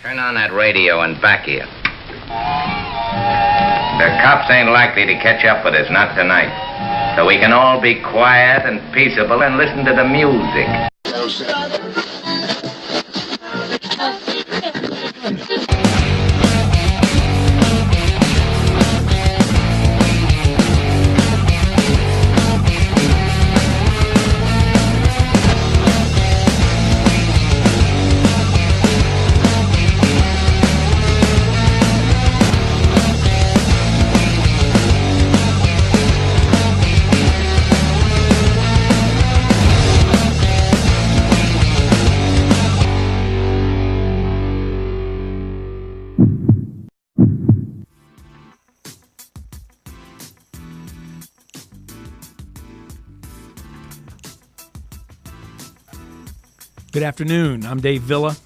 Turn on that radio and back here. The cops ain't likely to catch up with us, not tonight. So we can all be quiet and peaceable and listen to the music. Good afternoon. I'm Dave Villa.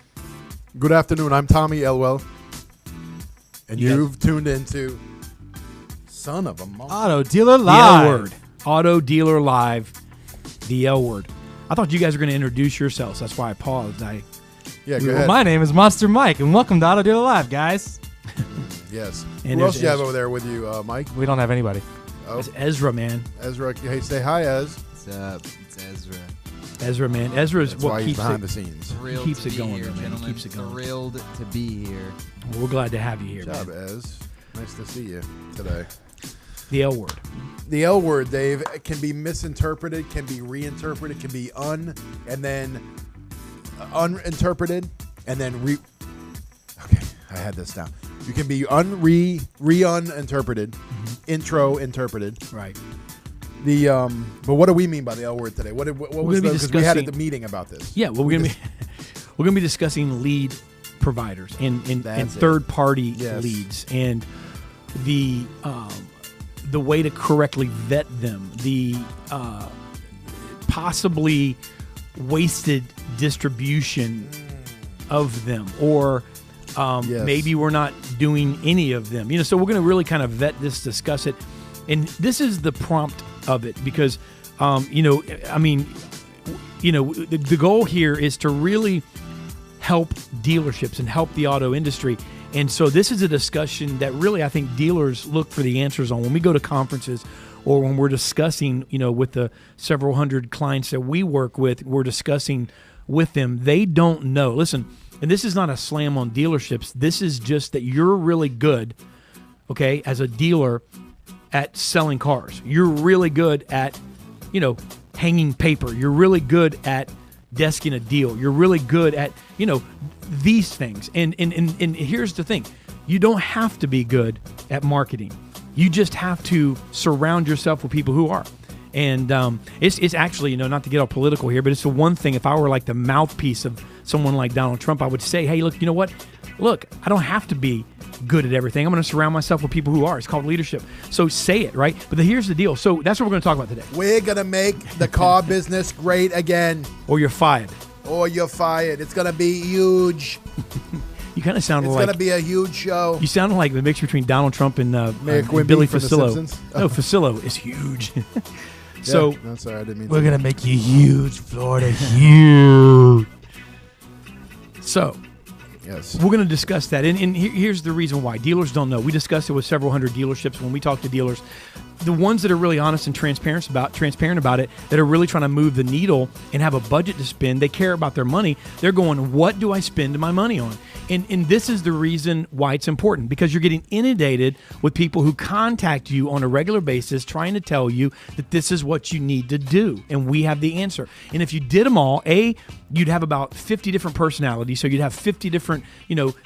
Good afternoon. I'm Tommy Elwell. And you've tuned into Son of a Mom. AutoDealer Live. The L Word. AutoDealerLive The L Word. I thought you guys were going to introduce yourselves. That's why I paused. Go ahead. My name is Monster Mike, and welcome to AutoDealer Live, guys. Yes. And Who else do you have Ezra. over there with you, Mike? We don't have anybody. Oh, It's Ezra, man. Ezra. Hey, say hi, Ez. What's up? It's Ezra. Ezra, man. Ezra is That's what why he's keeps behind it. the scenes. Thrilled keeps to it be going, here, though, man. He gentlemen. keeps it going. Thrilled to be here. Well, we're glad to have you here, Good job, man. Ez. Nice to see you today. The L Word. The L word, Dave, can be misinterpreted, can be reinterpreted, can be uninterpreted, and then Okay, I had this down. You can be re-uninterpreted, intro interpreted. Right. But what do we mean by the L word today? What was gonna be because we had discussing- at the meeting about this? Yeah, well, we're gonna be discussing lead providers and That's it. third party Yes. leads and the way to correctly vet them, the possibly wasted distribution of them, or Yes. maybe we're not doing any of them. So we're going to really kind of vet this, discuss it, and this is the prompt of it because the goal here is to really help dealerships and help the auto industry. And so this is a discussion that really I think dealers look for the answers on when we go to conferences or when we're discussing, with the several hundred clients that we work with, we're discussing with them. They don't know. Listen, and this is not a slam on dealerships. This is just that you're really good, okay, as a dealer at selling cars. You're really good at, hanging paper. You're really good at desking a deal. You're really good at, these things. And here's the thing. You don't have to be good at marketing. You just have to surround yourself with people who are. And it's actually, not to get all political here, but it's the one thing, if I were like the mouthpiece of someone like Donald Trump, I would say, hey, look, you know what? Look, I don't have to be good at everything. I'm going to surround myself with people who are. It's called leadership. So say it, right? But here's the deal. So that's what we're going to talk about today. We're going to make the car business great again. Or you're fired. Or you're fired. It's going to be huge. You kind of sounded It's like... going to be a huge show. You sounded like the mix between Donald Trump and Quimby Billy from The Facillo. Simpsons? No, Facillo is huge. So No, sorry, I didn't mean We're to. going to make you huge, Florida, huge. So Yes. we're going to discuss that. And here's the reason why. Dealers don't know. We discussed it with several hundred dealerships when we talk to dealers. The ones that are really honest and transparent about it, that are really trying to move the needle and have a budget to spend, they care about their money. They're going, what do I spend my money on? And this is the reason why it's important, because you're getting inundated with people who contact you on a regular basis trying to tell you that this is what you need to do. And we have the answer. And if you did them all, you'd have about 50 different personalities. So you'd have 50 different,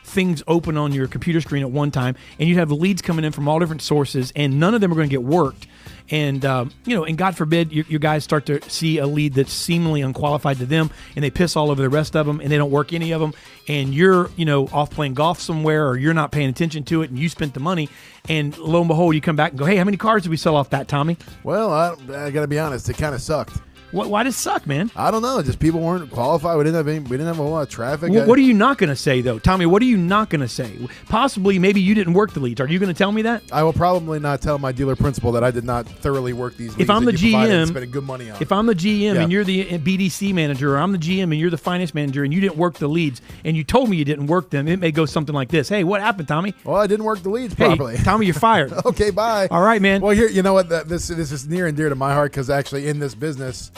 things open on your computer screen at one time. And you'd have leads coming in from all different sources, and none of them are going to get worked. And, and God forbid your guys start to see a lead that's seemingly unqualified to them, and they piss all over the rest of them, and they don't work any of them. And you're, off playing golf somewhere, or you're not paying attention to it, and you spent the money. And lo and behold, you come back and go, hey, how many cars did we sell off that, Tommy? Well, I got to be honest. It kind of sucked. Why does it suck, man? I don't know. Just people weren't qualified. We didn't have a lot of traffic. What are you not going to say, though? Tommy, what are you not going to say? Possibly, maybe you didn't work the leads. Are you going to tell me that? I will probably not tell my dealer principal that I did not thoroughly work these leads. If I'm the GM, spending good money on. If I'm the GM Yeah. and you're the BDC manager, or I'm the GM and you're the finance manager, and you didn't work the leads, and you told me you didn't work them, it may go something like this. Hey, what happened, Tommy? Well, I didn't work the leads properly. Hey, Tommy, you're fired. Okay, bye. All right, man. Well, here, you know what? This is near and dear to my heart because actually in this business,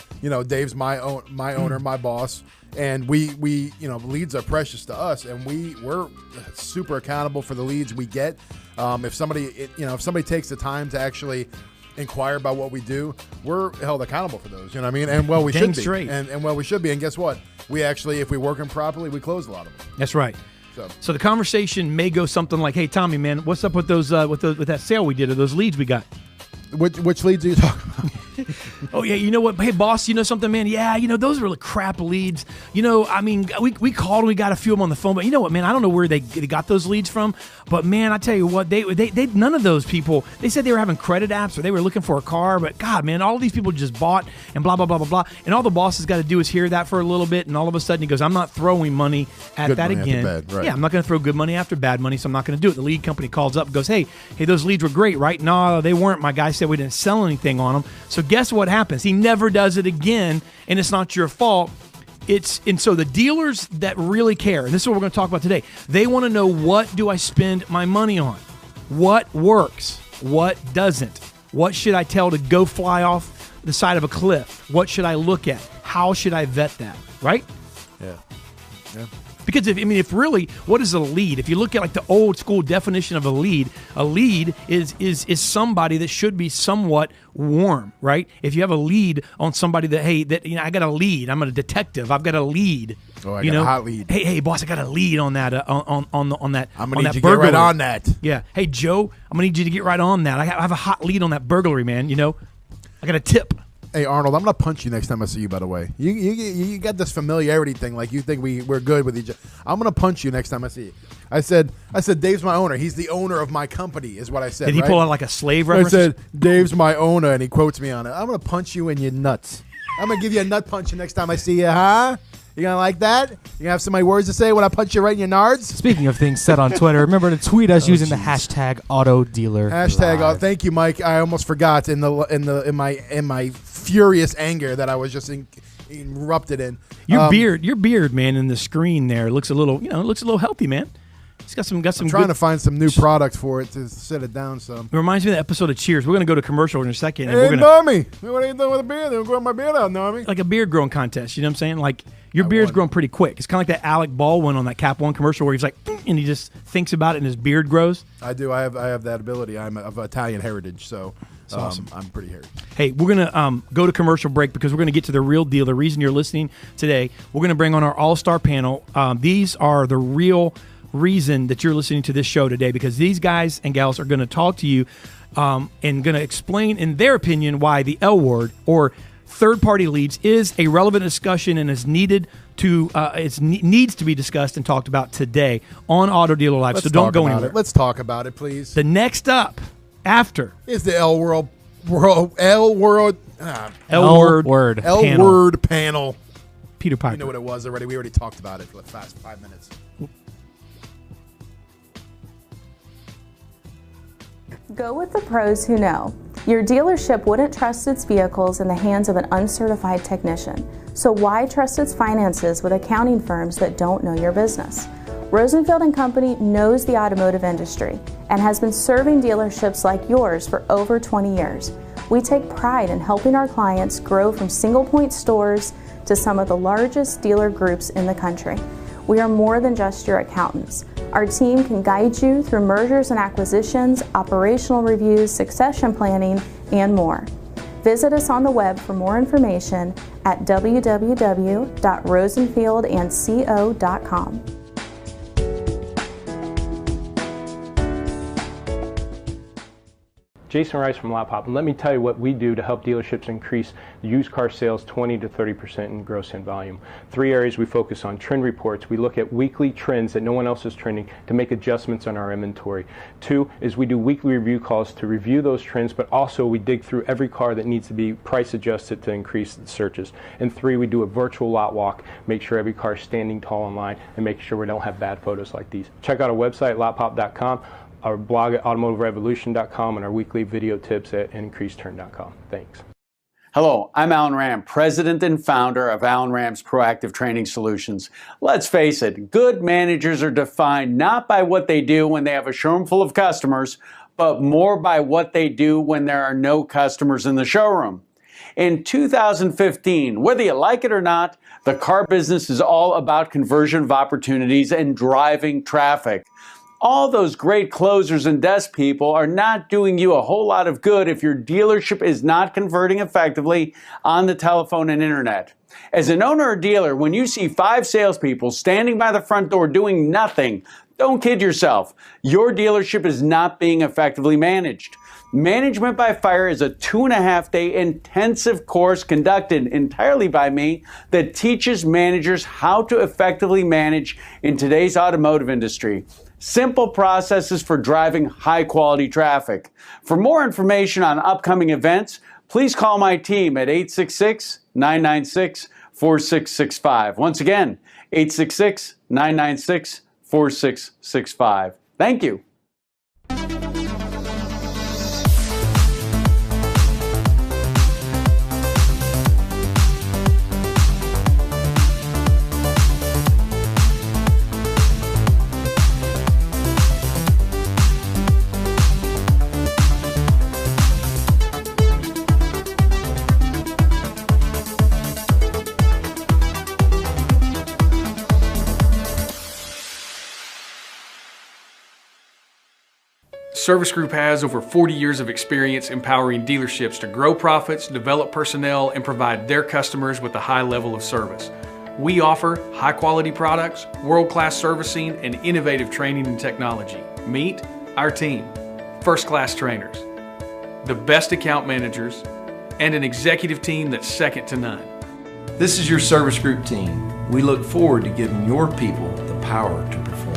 Dave's my owner, my boss, and we leads are precious to us, and we're super accountable for the leads we get. If somebody takes the time to actually inquire about what we do, we're held accountable for those. You know what I mean? And we should be. Straight. And we should be. And guess what? We actually, if we work them properly, we close a lot of them. That's right. So the conversation may go something like, "Hey, Tommy, man, what's up with those with that sale we did or those leads we got?" Which leads are you talking about? Oh, yeah, you know what? Hey, boss, you know something, man? Yeah, those are really crap leads. I mean, we called and we got a few of them on the phone, but you know what, man? I don't know where they got those leads from, but man, I tell you what, they none of those people, they said they were having credit apps or they were looking for a car, but God, man, all of these people just bought and blah, blah, blah, blah, blah. And all the boss has got to do is hear that for a little bit, and all of a sudden he goes, I'm not throwing money at Good that money again. after bad, right. Yeah, I'm not going to throw good money after bad money, so I'm not going to do it. The lead company calls up and goes, hey, those leads were great, right? No, they weren't. My guy said we didn't sell anything on them. So guess what happens? He never does it again, and it's not your fault. And so the dealers that really care, and this is what we're going to talk about today, they want to know, what do I spend my money on? What works? What doesn't? What should I tell to go fly off the side of a cliff? What should I look at? How should I vet that? Right? Yeah. Because if really, what is a lead? If you look at like the old school definition of a lead is somebody that should be somewhat warm, right? If you have a lead on somebody that, hey, I got a lead. I'm a detective. I've got a lead. Oh, I got a hot lead. Hey, boss, I got a lead on that on that. I'm gonna need you to burglary. get right on that. Yeah. Hey, Joe, I'm gonna need you to get right on that. I have a hot lead on that burglary, man. I got a tip. Hey, Arnold, I'm going to punch you next time I see you, by the way. You got this familiarity thing, like you think we're good with each other. I'm going to punch you next time I see you. I said, Dave's my owner. He's the owner of my company, is what I said. Did he pull out like a slave reference? I said, Dave's my owner, and he quotes me on it. I'm going to punch you in your nuts. I'm going to give you a nut punch the next time I see you, huh? You going to like that? You going to have so many words to say when I punch you right in your nards? Speaking of things said on Twitter, remember to tweet us using the hashtag AutoDealer. Hashtag. Thank you, Mike. I almost forgot in my furious anger that I was just erupted in. Your beard, man, in the screen there looks a little, healthy, man. It's got some. I'm trying to find some new product for it to set it down some. It reminds me of the episode of Cheers. We're going to go to commercial in a second. And Hey, we're Normie, what are you doing with a beard? They're growing my beard out, Normie. like a beard growing contest. You know what I'm saying? Like your beard's growing pretty quick. It's kind of like that Alec Baldwin on that Cap One commercial where he's like, and he just thinks about it and his beard grows. I do. I have that ability. I'm of Italian heritage, so awesome. I'm pretty hairy. Hey, we're going to go to commercial break because we're going to get to the real deal. The reason you're listening today, we're going to bring on our all-star panel. These are the real reason that you're listening to this show today, because these guys and gals are going to talk to you and going to explain, in their opinion, why the L word or third-party leads is a relevant discussion and is needed to needs to be discussed and talked about today on Auto Dealer Live. So don't go anywhere. Let's talk about it, please. The next up after is the L Word panel. Peter Piper. You know what it was already. We already talked about it for the past 5 minutes. Go with the pros who know. Your dealership wouldn't trust its vehicles in the hands of an uncertified technician. So why trust its finances with accounting firms that don't know your business? Rosenfield & Company knows the automotive industry and has been serving dealerships like yours for over 20 years. We take pride in helping our clients grow from single-point stores to some of the largest dealer groups in the country. We are more than just your accountants. Our team can guide you through mergers and acquisitions, operational reviews, succession planning, and more. Visit us on the web for more information at www.rosenfieldandco.com. Jason Rice from Lot Pop, and let me tell you what we do to help dealerships increase used car sales 20 to 30% in gross in volume. 3 areas we focus on: trend reports. We look at weekly trends that no one else is trending to make adjustments on our inventory. 2 is we do weekly review calls to review those trends, but also we dig through every car that needs to be price adjusted to increase the searches. And 3, we do a virtual lot walk, make sure every car is standing tall in line, and make sure we don't have bad photos like these. Check out our website, lotpop.com, our blog at automotiverevolution.com, and our weekly video tips at increaseturn.com. Thanks. Hello, I'm Alan Ram, president and founder of Alan Ram's Proactive Training Solutions. Let's face it, good managers are defined not by what they do when they have a showroom full of customers, but more by what they do when there are no customers in the showroom. In 2015, whether you like it or not, the car business is all about conversion of opportunities and driving traffic. All those great closers and desk people are not doing you a whole lot of good if your dealership is not converting effectively on the telephone and internet. As an owner or dealer, when you see 5 salespeople standing by the front door doing nothing, don't kid yourself. Your dealership is not being effectively managed. Management by Fire is a 2.5-day intensive course conducted entirely by me that teaches managers how to effectively manage in today's automotive industry. Simple processes for driving high-quality traffic. For more information on upcoming events, please call my team at 866-996-4665. Once again, 866-996-4665. Thank you. Service Group has over 40 years of experience empowering dealerships to grow profits, develop personnel, and provide their customers with a high level of service. We offer high-quality products, world-class servicing, and innovative training and technology. Meet our team: first-class trainers, the best account managers, and an executive team that's second to none. This is your Service Group team. We look forward to giving your people the power to perform.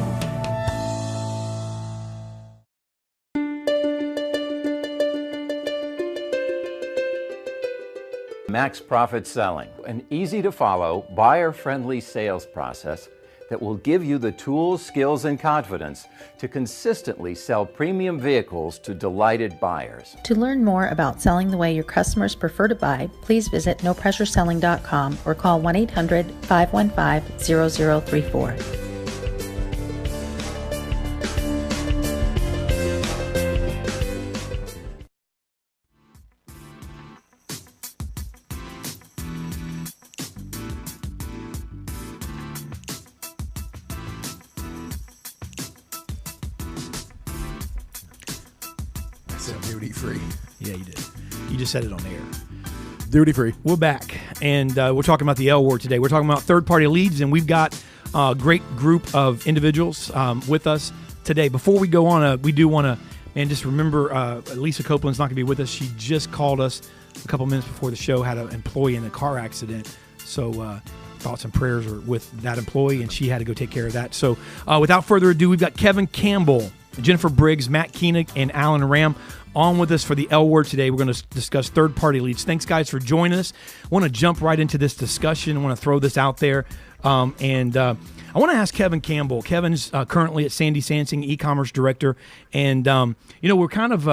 Max Profit Selling, an easy-to-follow, buyer-friendly sales process that will give you the tools, skills, and confidence to consistently sell premium vehicles to delighted buyers. To learn more about selling the way your customers prefer to buy, please visit nopressureselling.com or call 1-800-515-0034. Duty free. Yeah, you did. You just said it on air. Duty free. We're back, and we're talking about the L Word today. We're talking about third-party leads, and we've got a great group of individuals with us today. Before we go on, we do want to, just remember, Lisa Copeland's not going to be with us. She just called us a couple minutes before the show, had an employee in a car accident. So thoughts and prayers are with that employee, and she had to go take care of that. So without further ado, we've got Kevin Campbell, Jennifer Briggs, Matt Koenig, and Alan Ram on with us for the L Word today. We're going to discuss third-party leads. Thanks, guys, for joining us. I want to jump right into this discussion. I want to throw this out there. I want to ask Kevin Campbell. Kevin's currently at Sandy Sansing, e-commerce director. And, we're kind of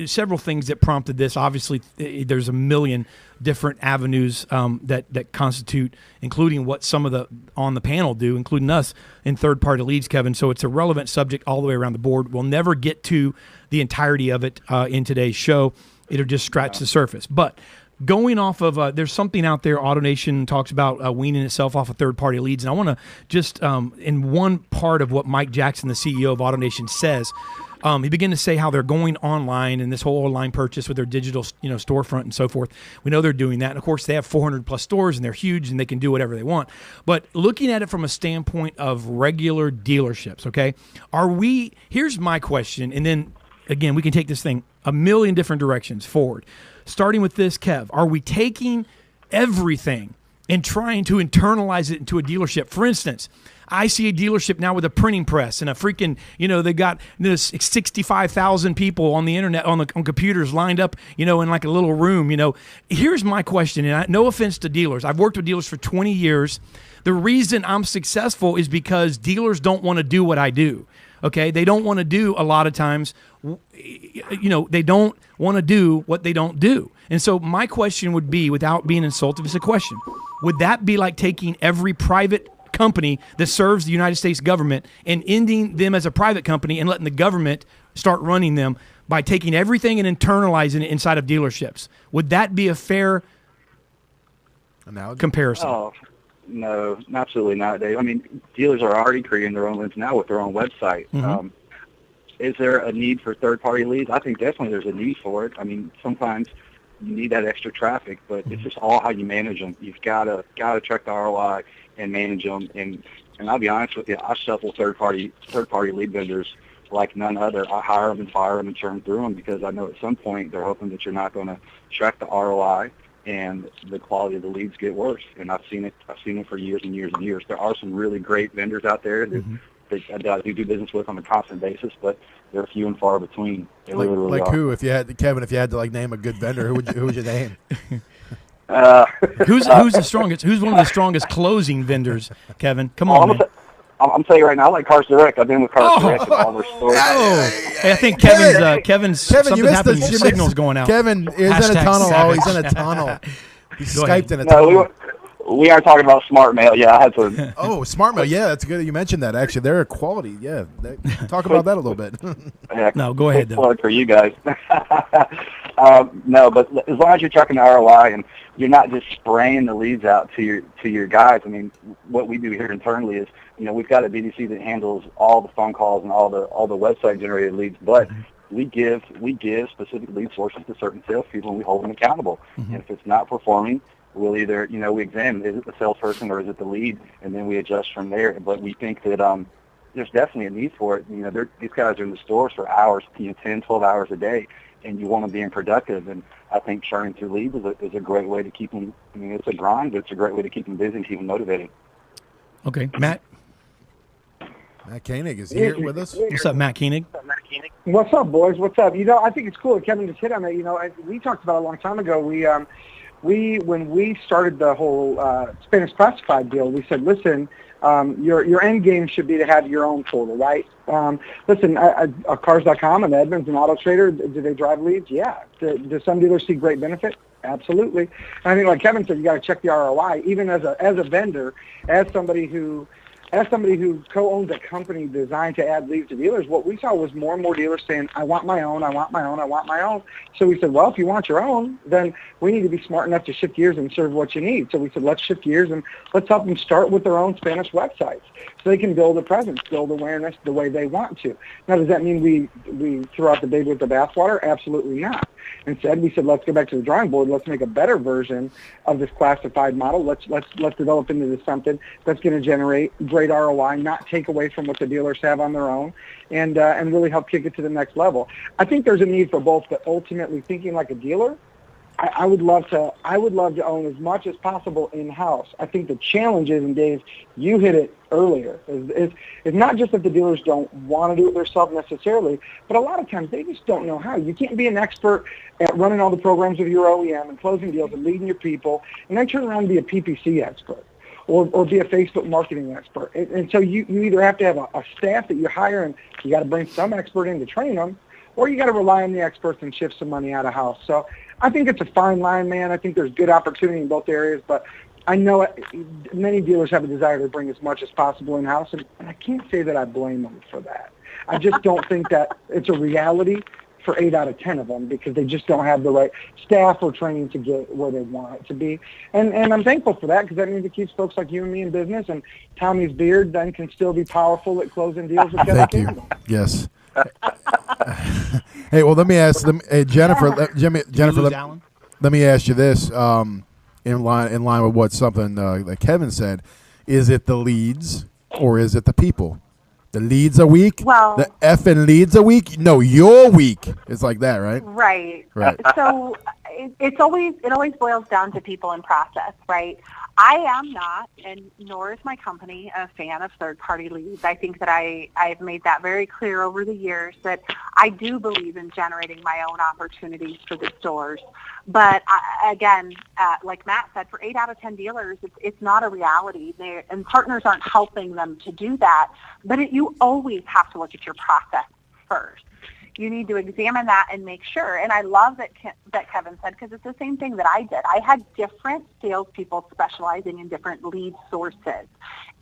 several things that prompted this. Obviously, there's a million different avenues that constitute, including what some of the on the panel do, including us, in third-party leads, Kevin. So it's a relevant subject all the way around the board. We'll never get to the entirety of it in today's show. It'll just scratch the surface. But going off of, there's something out there, AutoNation talks about weaning itself off of third-party leads. And I want to just, in one part of what Mike Jackson, the CEO of AutoNation, says, he began to say how they're going online and this whole online purchase with their digital, storefront and so forth. We know they're doing that. And, of course, they have 400-plus stores, and they're huge, and they can do whatever they want. But looking at it from a standpoint of regular dealerships, okay, here's my question, and then, again, we can take this thing a million different directions forward. Starting with this, Kev, are we taking everything and trying to internalize it into a dealership? For instance, I see a dealership now with a printing press and a freaking, they got this 65,000 people on the internet, on computers lined up, in like a little room, Here's my question, and no offense to dealers. I've worked with dealers for 20 years. The reason I'm successful is because dealers don't want to do what I do. Okay, they don't want to do a lot of times, they don't want to do what they don't do. And so my question would be, without being insultive, it's a question. Would that be like taking every private company that serves the United States government and ending them as a private company and letting the government start running them by taking everything and internalizing it inside of dealerships? Would that be a fair comparison? Oh, no, absolutely not, Dave. I mean, dealers are already creating their own leads now with their own website. Mm-hmm. Is there a need for third-party leads? I think definitely there's a need for it. I mean, sometimes you need that extra traffic, but it's just all how you manage them. You've got to check the ROI and manage them. And I'll be honest with you, I shuffle third-party lead vendors like none other. I hire them and fire them and churn through them because I know at some point they're hoping that you're not going to track the ROI and the quality of the leads get worse. And I've seen it for years and years and years. There are some really great vendors out there that I do business with on a constant basis, but they're few and far between. They really are. Who? If you had to like name a good vendor, who would you name? Who's the strongest? Who's one of the strongest closing vendors, Kevin? Come on, man. I'm telling you right now, I like Cars Direct. I've been with Cars Direct in all their stores. Hey, I think Kevin's something happened. Signal's going out. Kevin is in a tunnel. Oh, he's in a tunnel. He's Skyped in a tunnel. No, we are talking about Smart Mail. Yeah, I had to. Oh, Smart Mail. Yeah, that's good that you mentioned that. Actually, they're a quality. Yeah, talk about that a little bit. Yeah, no, go ahead. Plug for you guys. No, but as long as you're checking the ROI and you're not just spraying the leads out to your guys. I mean, what we do here internally is, we've got a BDC that handles all the phone calls and all the website generated leads, but we give specific lead sources to certain salespeople and we hold them accountable. And if it's not performing, we'll either, we examine, is it the salesperson or is it the lead, and then we adjust from there. But we think that there's definitely a need for it. These guys are in the stores for hours, 10, 12 hours a day, and you want them being productive. And I think churning through leads is a great way to keep them. I mean, it's a grind, but it's a great way to keep them busy and keep them motivated. Okay, Matt. Matt Koenig is here with us. What's up, Matt Koenig? What's up, boys? What's up? I think it's cool that Kevin just hit on it. We talked about it a long time ago. When we started the whole Spanish classified deal, we said, listen, your end game should be to have your own portal, right? Listen, Cars.com and Edmunds and Auto Trader, do they drive leads? Yeah. Do some dealers see great benefit? Absolutely. And I think, like Kevin said, you got to check the ROI. Even as a vendor, as somebody who co-owns a company designed to add leads to dealers, what we saw was more and more dealers saying, I want my own, I want my own, I want my own. So we said, well, if you want your own, then we need to be smart enough to shift gears and serve what you need. So we said, let's shift gears and let's help them start with their own Spanish websites so they can build a presence, build awareness the way they want to. Now, does that mean we throw out the baby with the bathwater? Absolutely not. Instead, we said, let's go back to the drawing board. Let's make a better version of this classified model. Let's develop into this something that's going to generate great ROI, not take away from what the dealers have on their own, and really help kick it to the next level. I think there's a need for both, but ultimately thinking like a dealer, I would love to own as much as possible in-house. I think the challenge is, and Dave, you hit it earlier, is not just that the dealers don't want to do it themselves necessarily, but a lot of times they just don't know how. You can't be an expert at running all the programs of your OEM and closing deals and leading your people, and then turn around and be a PPC expert or be a Facebook marketing expert. And so you either have to have a staff that you hire and you got to bring some expert in to train them, or you got to rely on the experts and shift some money out of house. So I think it's a fine line, man. I think there's good opportunity in both areas, but I know many dealers have a desire to bring as much as possible in-house, and I can't say that I blame them for that. I just don't think that it's a reality for 8 out of 10 of them because they just don't have the right staff or training to get where they want it to be. And I'm thankful for that because that means it keeps folks like you and me in business, and Tommy's beard then can still be powerful at closing deals with Kevin. Thank you. Yes. Hey, well, let me ask them, Jennifer. Let me ask you this: in line with what something that Kevin said, is it the leads or is it the people The leads a week? Well, the effing leads a week? No, your week. It's like that, right? Right. Right. So it always boils down to people and process, right? I am not, and nor is my company, a fan of third-party leads. I think that I've made that very clear over the years that I do believe in generating my own opportunities for the stores. But again, like Matt said, for 8 out of 10 dealers, it's not a reality. And partners aren't helping them to do that. But you always have to look at your process first. You need to examine that and make sure. And I love that Kevin said, because it's the same thing that I did. I had different salespeople specializing in different lead sources.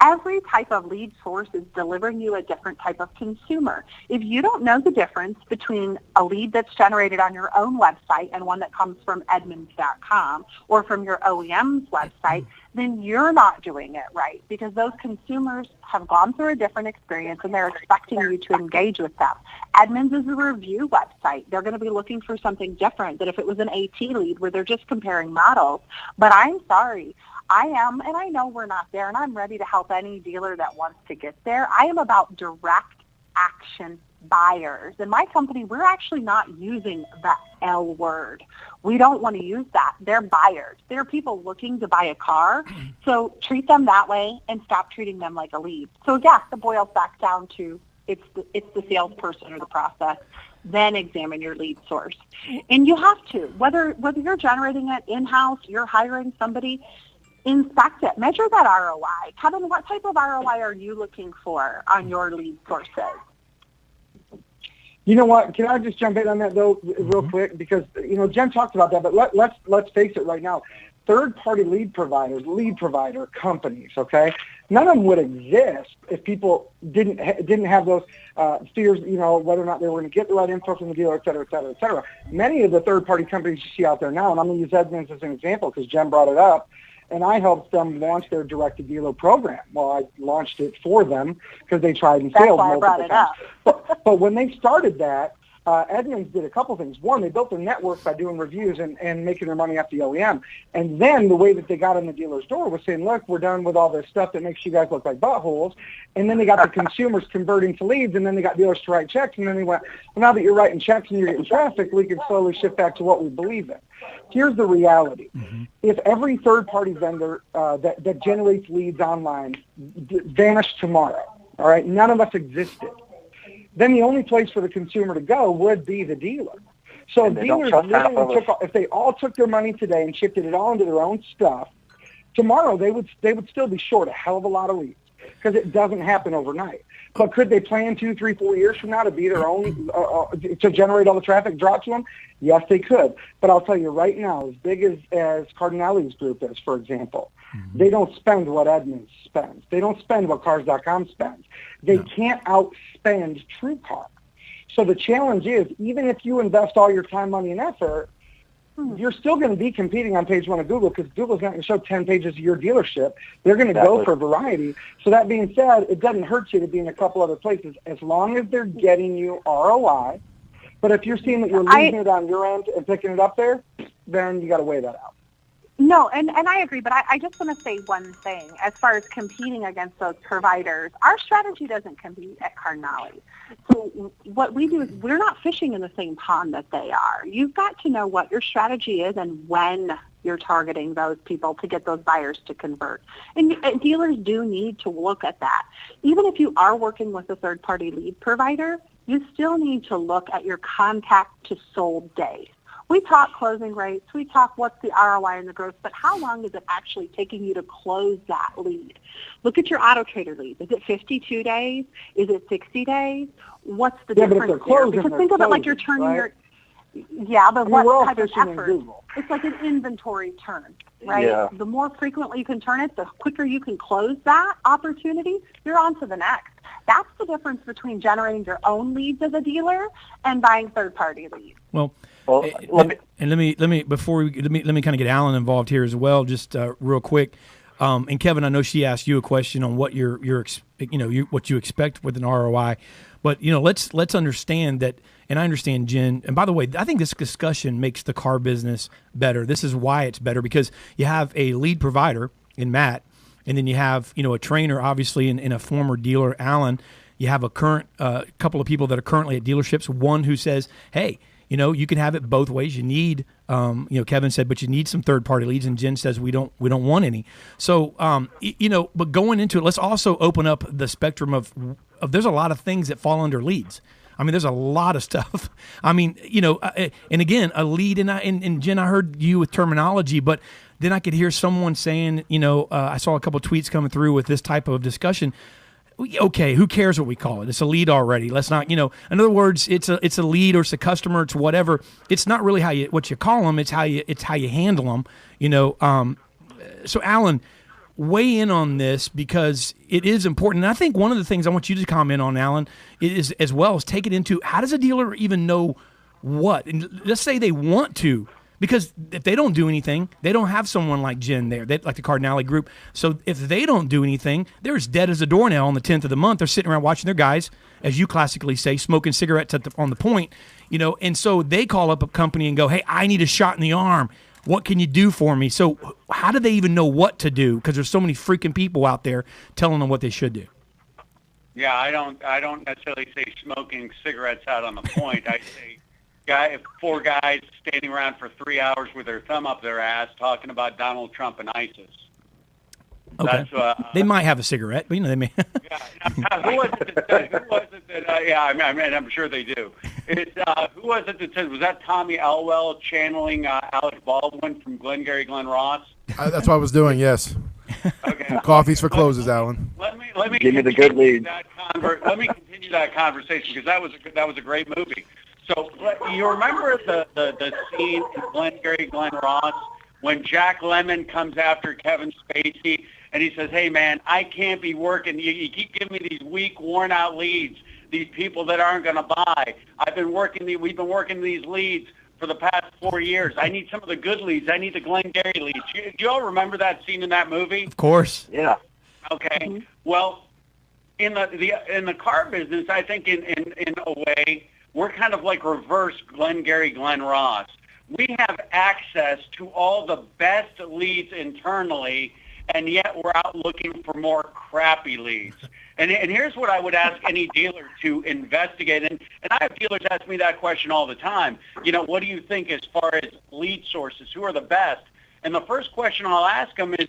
Every type of lead source is delivering you a different type of consumer. If you don't know the difference between a lead that's generated on your own website and one that comes from Edmunds.com or from your OEM's website, then you're not doing it right, because those consumers have gone through a different experience and they're expecting you to engage with them. Edmunds is a review website. They're going to be looking for something different than if it was an AT lead where they're just comparing models. But I'm sorry, I am, and I know we're not there, and I'm ready to help any dealer that wants to get there. I am about direct action buyers. In my company, we're actually not using the L word. We don't want to use that. They're buyers. They're people looking to buy a car. So treat them that way and stop treating them like a lead. So yeah, it boils back down to it's the salesperson or the process. Then examine your lead source. And you have to, whether you're generating it in-house, you're hiring somebody, inspect it. Measure that ROI. Kevin, what type of ROI are you looking for on your lead sources? You know what? Can I just jump in on that though, real quick? Because Jen talked about that, but let's face it right now. Third-party lead provider companies. Okay, none of them would exist if people didn't have those fears. Whether or not they were going to get the right info from the dealer, et cetera, et cetera, et cetera. Many of the third-party companies you see out there now, and I'm going to use Edmunds as an example because Jen brought it up. And I helped them launch their direct-to-dealer program. Well, I launched it for them because they tried and failed multiple times. But when they started that, Edmunds did a couple things. One, they built their network by doing reviews and making their money off the OEM. And then the way that they got in the dealer's door was saying, look, we're done with all this stuff that makes you guys look like buttholes. And then they got the consumers converting to leads, and then they got dealers to write checks. And then they went, well, now that you're writing checks and you're getting traffic, we can slowly shift back to what we believe in. Here's the reality. If every third-party vendor that generates leads online vanished tomorrow, all right, none of us existed, then the only place for the consumer to go would be the dealer. So if dealers literally if they all took their money today and shifted it all into their own stuff, tomorrow they would still be short a hell of a lot of leads because it doesn't happen overnight. But could they plan 2, 3, 4 years from now to be their own, to generate all the traffic drop to them? Yes, they could. But I'll tell you right now, as big as Cardinelli's group is, for example, they don't spend what Edmunds spends. They don't spend what Cars.com spends. They can't outspend TrueCar. So the challenge is, even if you invest all your time, money, and effort, you're still going to be competing on page 1 of Google because Google's not going to show 10 pages of your dealership. They're going to go for variety. So that being said, it doesn't hurt you to be in a couple other places as long as they're getting you ROI. But if you're seeing that you're losing it on your end and picking it up there, then you got to weigh that out. No, and I agree, but I just want to say one thing. As far as competing against those providers, our strategy doesn't compete at Cardinelli. So what we do is we're not fishing in the same pond that they are. You've got to know what your strategy is and when you're targeting those people to get those buyers to convert. And dealers do need to look at that. Even if you are working with a third-party lead provider, you still need to look at your contact to sold days. We talk closing rates, we talk what's the ROI and the growth, but how long is it actually taking you to close that lead? Look at your AutoTrader lead. Is it 52 days? Is it 60 days? What's the difference there? Because think of it like you're turning your... Yeah, but what type of effort? It's like an inventory turn, right? Yeah. The more frequently you can turn it, the quicker you can close that opportunity, you're on to the next. That's the difference between generating your own leads as a dealer and buying third-party leads. Well, let me kind of get Alan involved here as well, just real quick. And Kevin, I know she asked you a question on what what you expect with an ROI, but let's understand that. And I understand, Jen. And by the way, I think this discussion makes the car business better. This is why it's better, because you have a lead provider in Matt, and then you have a trainer, obviously, in a former dealer, Alan. You have a current couple of people that are currently at dealerships. One who says, hey, you can have it both ways. You need, Kevin said, but you need some third-party leads, and Jen says we don't want any. So, but going into it, let's also open up the spectrum of there's a lot of things that fall under leads. I mean, there's a lot of stuff. I mean, and again, a lead, and Jen, I heard you with terminology, but then I could hear someone saying, I saw a couple of tweets coming through with this type of discussion. Okay, who cares what we call it? It's a lead already. Let's not, in other words, it's a lead or it's a customer, it's whatever. It's not really what you call them. It's how you handle them. So Alan, weigh in on this because it is important. And I think one of the things I want you to comment on, Alan, is as well as take it into how does a dealer even know what? And let's say they want to. Because if they don't do anything, they don't have someone like Jen there, like the Cardinale Group. So if they don't do anything, they're as dead as a doornail on the 10th of the month. They're sitting around watching their guys, as you classically say, smoking cigarettes on the point, and so they call up a company and go, hey, I need a shot in the arm. What can you do for me? So how do they even know what to do? Because there's so many freaking people out there telling them what they should do. Yeah, I don't necessarily say smoking cigarettes out on the point. I say four guys standing around for 3 hours with their thumb up their ass talking about Donald Trump and ISIS. Okay. They might have a cigarette, but they may. Who was it that? I'm sure they do. Who was it that said? Was that Tommy Elwell channeling Alec Baldwin from Glengarry Glen Ross? That's what I was doing. Yes. Okay. Coffees for closes, Alan. Let me give me the good lead. Let me continue that conversation because that was a great movie. So you remember the scene in Glengarry Glen Ross when Jack Lemmon comes after Kevin Spacey and he says, hey, man, I can't be working. You keep giving me these weak, worn-out leads, these people that aren't going to buy. We've been working these leads for the past 4 years. I need some of the good leads. I need the Glengarry leads. Do you all remember that scene in that movie? Of course. Yeah. Okay. Mm-hmm. Well, in the car business, I think in a way, we're kind of like reverse Glengarry Glen Ross. We have access to all the best leads internally, and yet we're out looking for more crappy leads. And here's what I would ask any dealer to investigate. And I have dealers ask me that question all the time. What do you think as far as lead sources? Who are the best? And the first question I'll ask them is,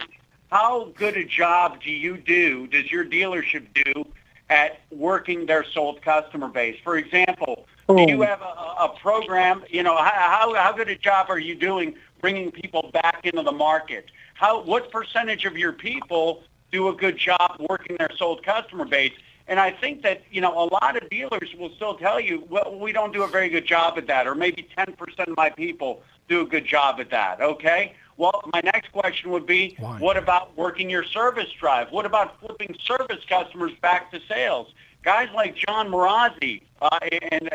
how good a job does your dealership do at working their sold customer base? For example, do you have a program? How good a job are you doing bringing people back into the market? What percentage of your people do a good job working their sold customer base? And I think that, a lot of dealers will still tell you, well, we don't do a very good job at that, or maybe 10% of my people do a good job at that, okay? Well, my next question would be, what about working your service drive? What about flipping service customers back to sales? Guys like John Marazzi, and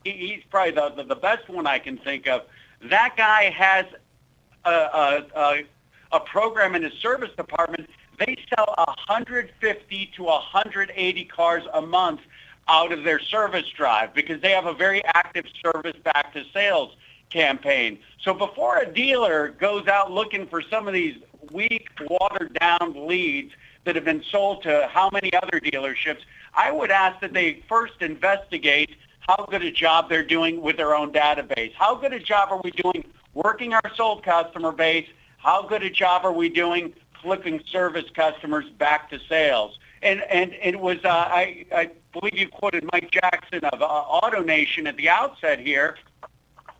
he's probably the best one I can think of. That guy has a program in his service department. They sell 150 to 180 cars a month out of their service drive because they have a very active service back to sales campaign. So before a dealer goes out looking for some of these weak, watered-down leads that have been sold to how many other dealerships, I would ask that they first investigate how good a job they're doing with their own database. How good a job are we doing working our sold customer base? How good a job are we doing flipping service customers back to sales? And it was, I believe you quoted Mike Jackson of AutoNation at the outset here.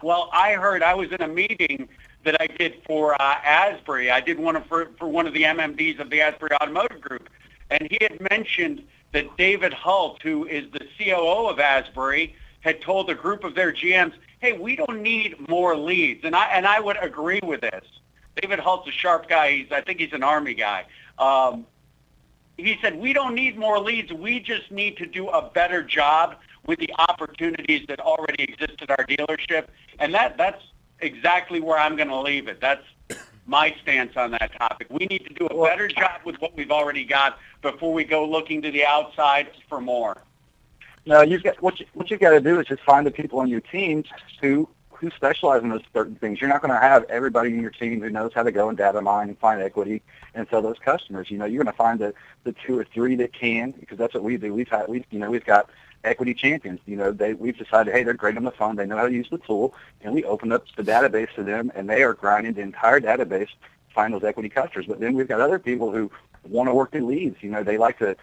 Well, I was in a meeting that I did for Asbury. I did one for one of the MMDs of the Asbury Automotive Group. And he had mentioned that David Hult, who is the COO of Asbury, had told a group of their GMs, hey, we don't need more leads. And I would agree with this. David Hult's a sharp guy. I think he's an Army guy. He said, we don't need more leads. We just need to do a better job with the opportunities that already exist at our dealership. And that's exactly where I'm going to leave it. That's my stance on that topic. We need to do a better job with what we've already got before we go looking to the outside for more. No, what you got to do is just find the people on your team who who specialize in those certain things. You're not going to have everybody in your team who knows how to go and data mine and find equity and sell those customers. You're going to find the 2 or 3 that can, because that's what we do. We've got equity champions. We've decided, hey, they're great on the phone. They know how to use the tool, and we open up the database to them, and they are grinding the entire database to find those equity customers. But then we've got other people who want to work the leads. They like to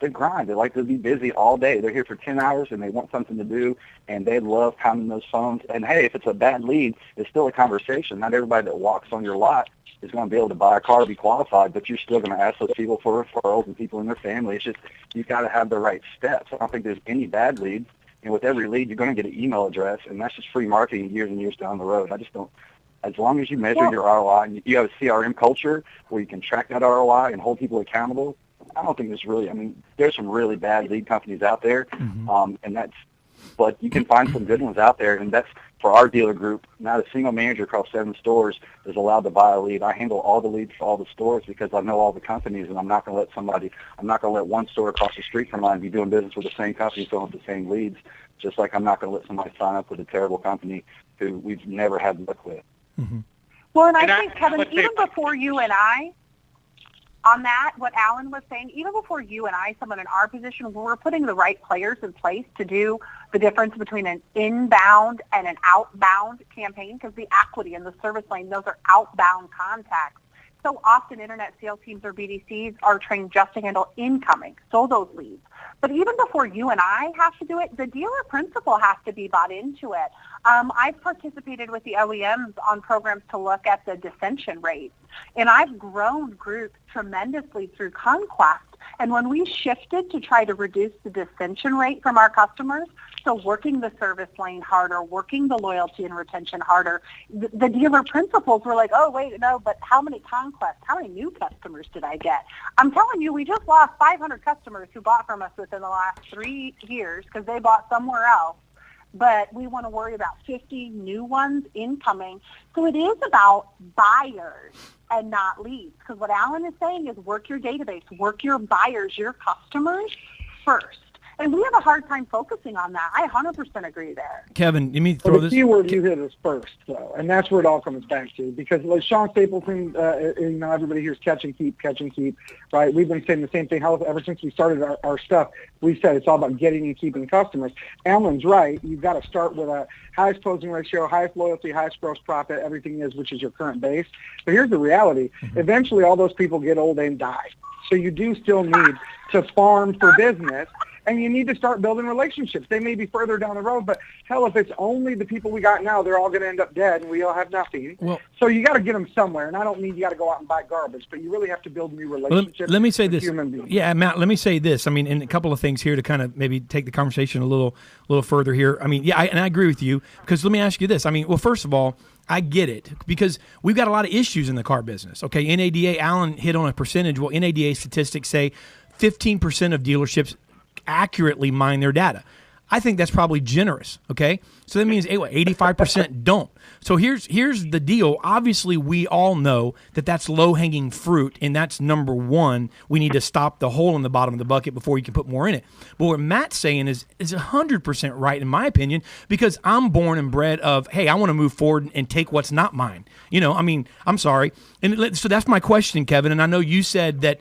grind. They like to be busy all day. They're here for 10 hours and they want something to do, and they love pounding those phones. And hey, if it's a bad lead, it's still a conversation. Not everybody that walks on your lot is going to be able to buy a car or be qualified, but you're still going to ask those people for referrals and people in their family. It's just, you've got to have the right steps. I don't think there's any bad leads. And with every lead, you're going to get an email address, and that's just free marketing years and years down the road. I just don't. As long as you measure your ROI and you have a CRM culture where you can track that ROI and hold people accountable, I don't think there's really, there's some really bad lead companies out there, but you can find some good ones out there, and that's for our dealer group. Not a single manager across 7 stores is allowed to buy a lead. I handle all the leads for all the stores because I know all the companies, and I'm not going to let one store across the street from mine be doing business with the same company selling the same leads, just like I'm not going to let somebody sign up with a terrible company who we've never had luck with. Well, and I think, Kevin, even before you and I, on that, what Alan was saying, even before you and I, someone in our position, we're putting the right players in place to do the difference between an inbound and an outbound campaign, because the equity and the service lane, those are outbound contacts. So often internet sales teams or BDCs are trained just to handle incoming, so those leads. But even before you and I have to do it, the dealer principal has to be bought into it. I've participated with the OEMs on programs to look at the dissension rates, and I've grown groups tremendously through Conquest. And when we shifted to try to reduce the dissension rate from our customers, so working the service lane harder, working the loyalty and retention harder, the dealer principals were like, oh, wait, no, but how many conquests, how many new customers did I get? I'm telling you, we just lost 500 customers who bought from us within the last 3 years because they bought somewhere else. But we want to worry about 50 new ones incoming. So it is about buyers and not leads. Because what Alan is saying is work your database, work your buyers, your customers first. And we have a hard time focusing on that. I 100% agree there. Kevin, you mean throw this? The key word you hit is first, though, and that's where it all comes back to. Because like Sean Stapleton, everybody hears catch and keep, right? We've been saying the same thing ever since we started our stuff. We said it's all about getting and keeping customers. Alan's right. You've got to start with a highest closing ratio, highest loyalty, highest gross profit, everything is, which is your current base. But here's the reality. Eventually, all those people get old and die. So you do still need to farm for business. And you need to start building relationships. They may be further down the road, but hell, if it's only the people we got now, they're all going to end up dead, and we all have nothing. Well, so you got to get them somewhere. And I don't mean you got to go out and buy garbage, but you really have to build new relationships. Let me say this. Human beings. Yeah, Matt. Let me say this. I mean, and a couple of things here to kind of maybe take the conversation a little further here. I mean, yeah, and I agree with you, because let me ask you this. I mean, well, first of all, I get it, because we've got a lot of issues in the car business. Okay, NADA. Alan hit on a percentage. Well, NADA statistics say 15% of dealerships accurately mine their data. I think that's probably generous, okay? So that means 85% don't. So here's the deal. Obviously, we all know that that's low-hanging fruit, and that's number one. We need to stop the hole in the bottom of the bucket before you can put more in it. But what Matt's saying is 100% right, in my opinion, because I'm born and bred of, hey, I want to move forward and take what's not mine. I mean, I'm sorry. And so that's my question, Kevin, and I know you said that,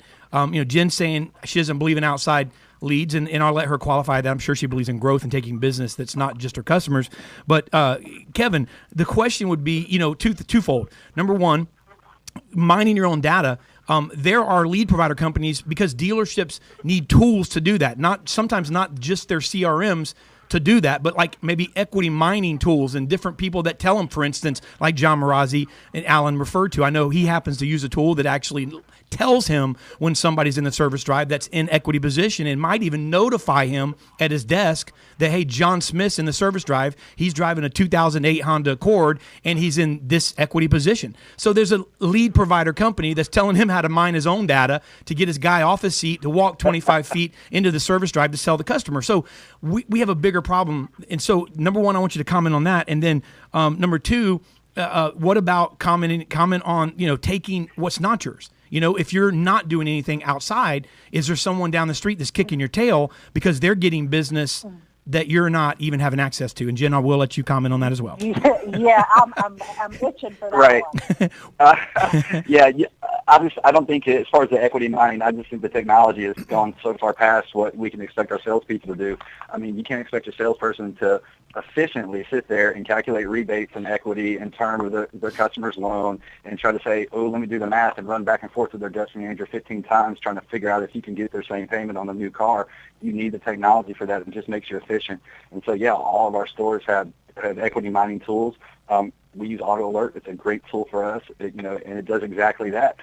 Jen's saying she doesn't believe in outside leads, and I'll let her qualify that. I'm sure she believes in growth and taking business that's not just her customers. But Kevin, the question would be, twofold. Number one, mining your own data. There are lead provider companies, because dealerships need tools to do that. Sometimes not just their CRMs to do that, but like maybe equity mining tools and different people that tell them, for instance, like John Marazzi and Alan referred to. I know he happens to use a tool that actually tells him when somebody's in the service drive that's in equity position, and might even notify him at his desk that, hey, John Smith's in the service drive. He's driving a 2008 Honda Accord, and he's in this equity position. So there's a lead provider company that's telling him how to mine his own data to get his guy off his seat to walk 25 feet into the service drive to sell the customer. So we have a bigger problem. And so, number one, I want you to comment on that. And then number two, what about comment on, taking what's not yours? If you're not doing anything outside, is there someone down the street that's kicking your tail because they're getting business that you're not even having access to. And Jen, I will let you comment on that as well. Yeah, I'm itching for that Right. one. I don't think, as far as the equity mining, I just think the technology has gone so far past what we can expect our salespeople to do. I mean, you can't expect a salesperson to efficiently sit there and calculate rebates and equity in terms of their customer's loan and try to say, oh, let me do the math and run back and forth with their desk manager 15 times trying to figure out if you can get their same payment on a new car. You need the technology for that. It just makes you efficient. And so, yeah, all of our stores have equity mining tools. We use AutoAlert. It's a great tool for us, and it does exactly that.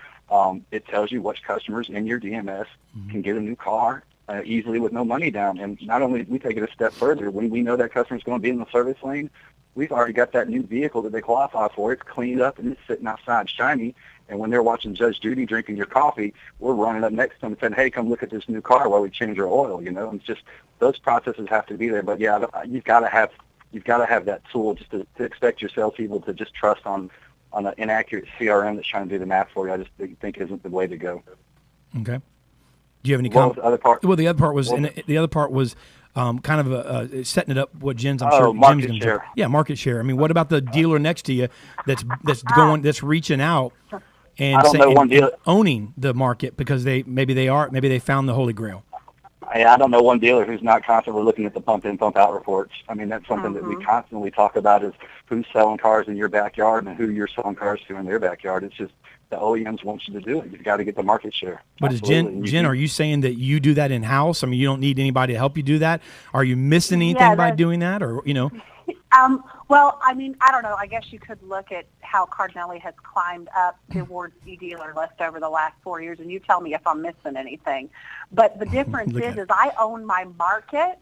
It tells you which customers in your DMS can get a new car easily with no money down. And not only we take it a step further, when we know that customer's going to be in the service lane, we've already got that new vehicle that they qualify for. It's cleaned up and it's sitting outside shiny. And when they're watching Judge Judy drinking your coffee, we're running up next to them and saying, hey, come look at this new car while we change your oil, And it's just those processes have to be there. But, yeah, you've got to have that tool just to expect your salespeople to just trust on an inaccurate CRM that's trying to do the math for you. I just think isn't the way to go. Okay. Do you have any What was the other part? Well, the other part was kind of setting it up. What Jen's, I'm sure, market Jen's share. Gonna do. Yeah, market share. I mean, what about the dealer next to you that's reaching out and I don't know one dealer owning the market because maybe they found the Holy Grail. I don't know one dealer who's not constantly looking at the pump in, pump out reports. I mean, that's something that we constantly talk about is who's selling cars in your backyard and who you're selling cars to in their backyard. It's just the OEMs want you to do it. You've got to get the market share. But Jen, are you saying that you do that in-house? I mean, you don't need anybody to help you do that? Are you missing anything by doing that, or? Well, I mean, I don't know. I guess you could look at how Cardinelli has climbed up the awards e-dealer list over the last 4 years, and you tell me if I'm missing anything. But the difference is I own my market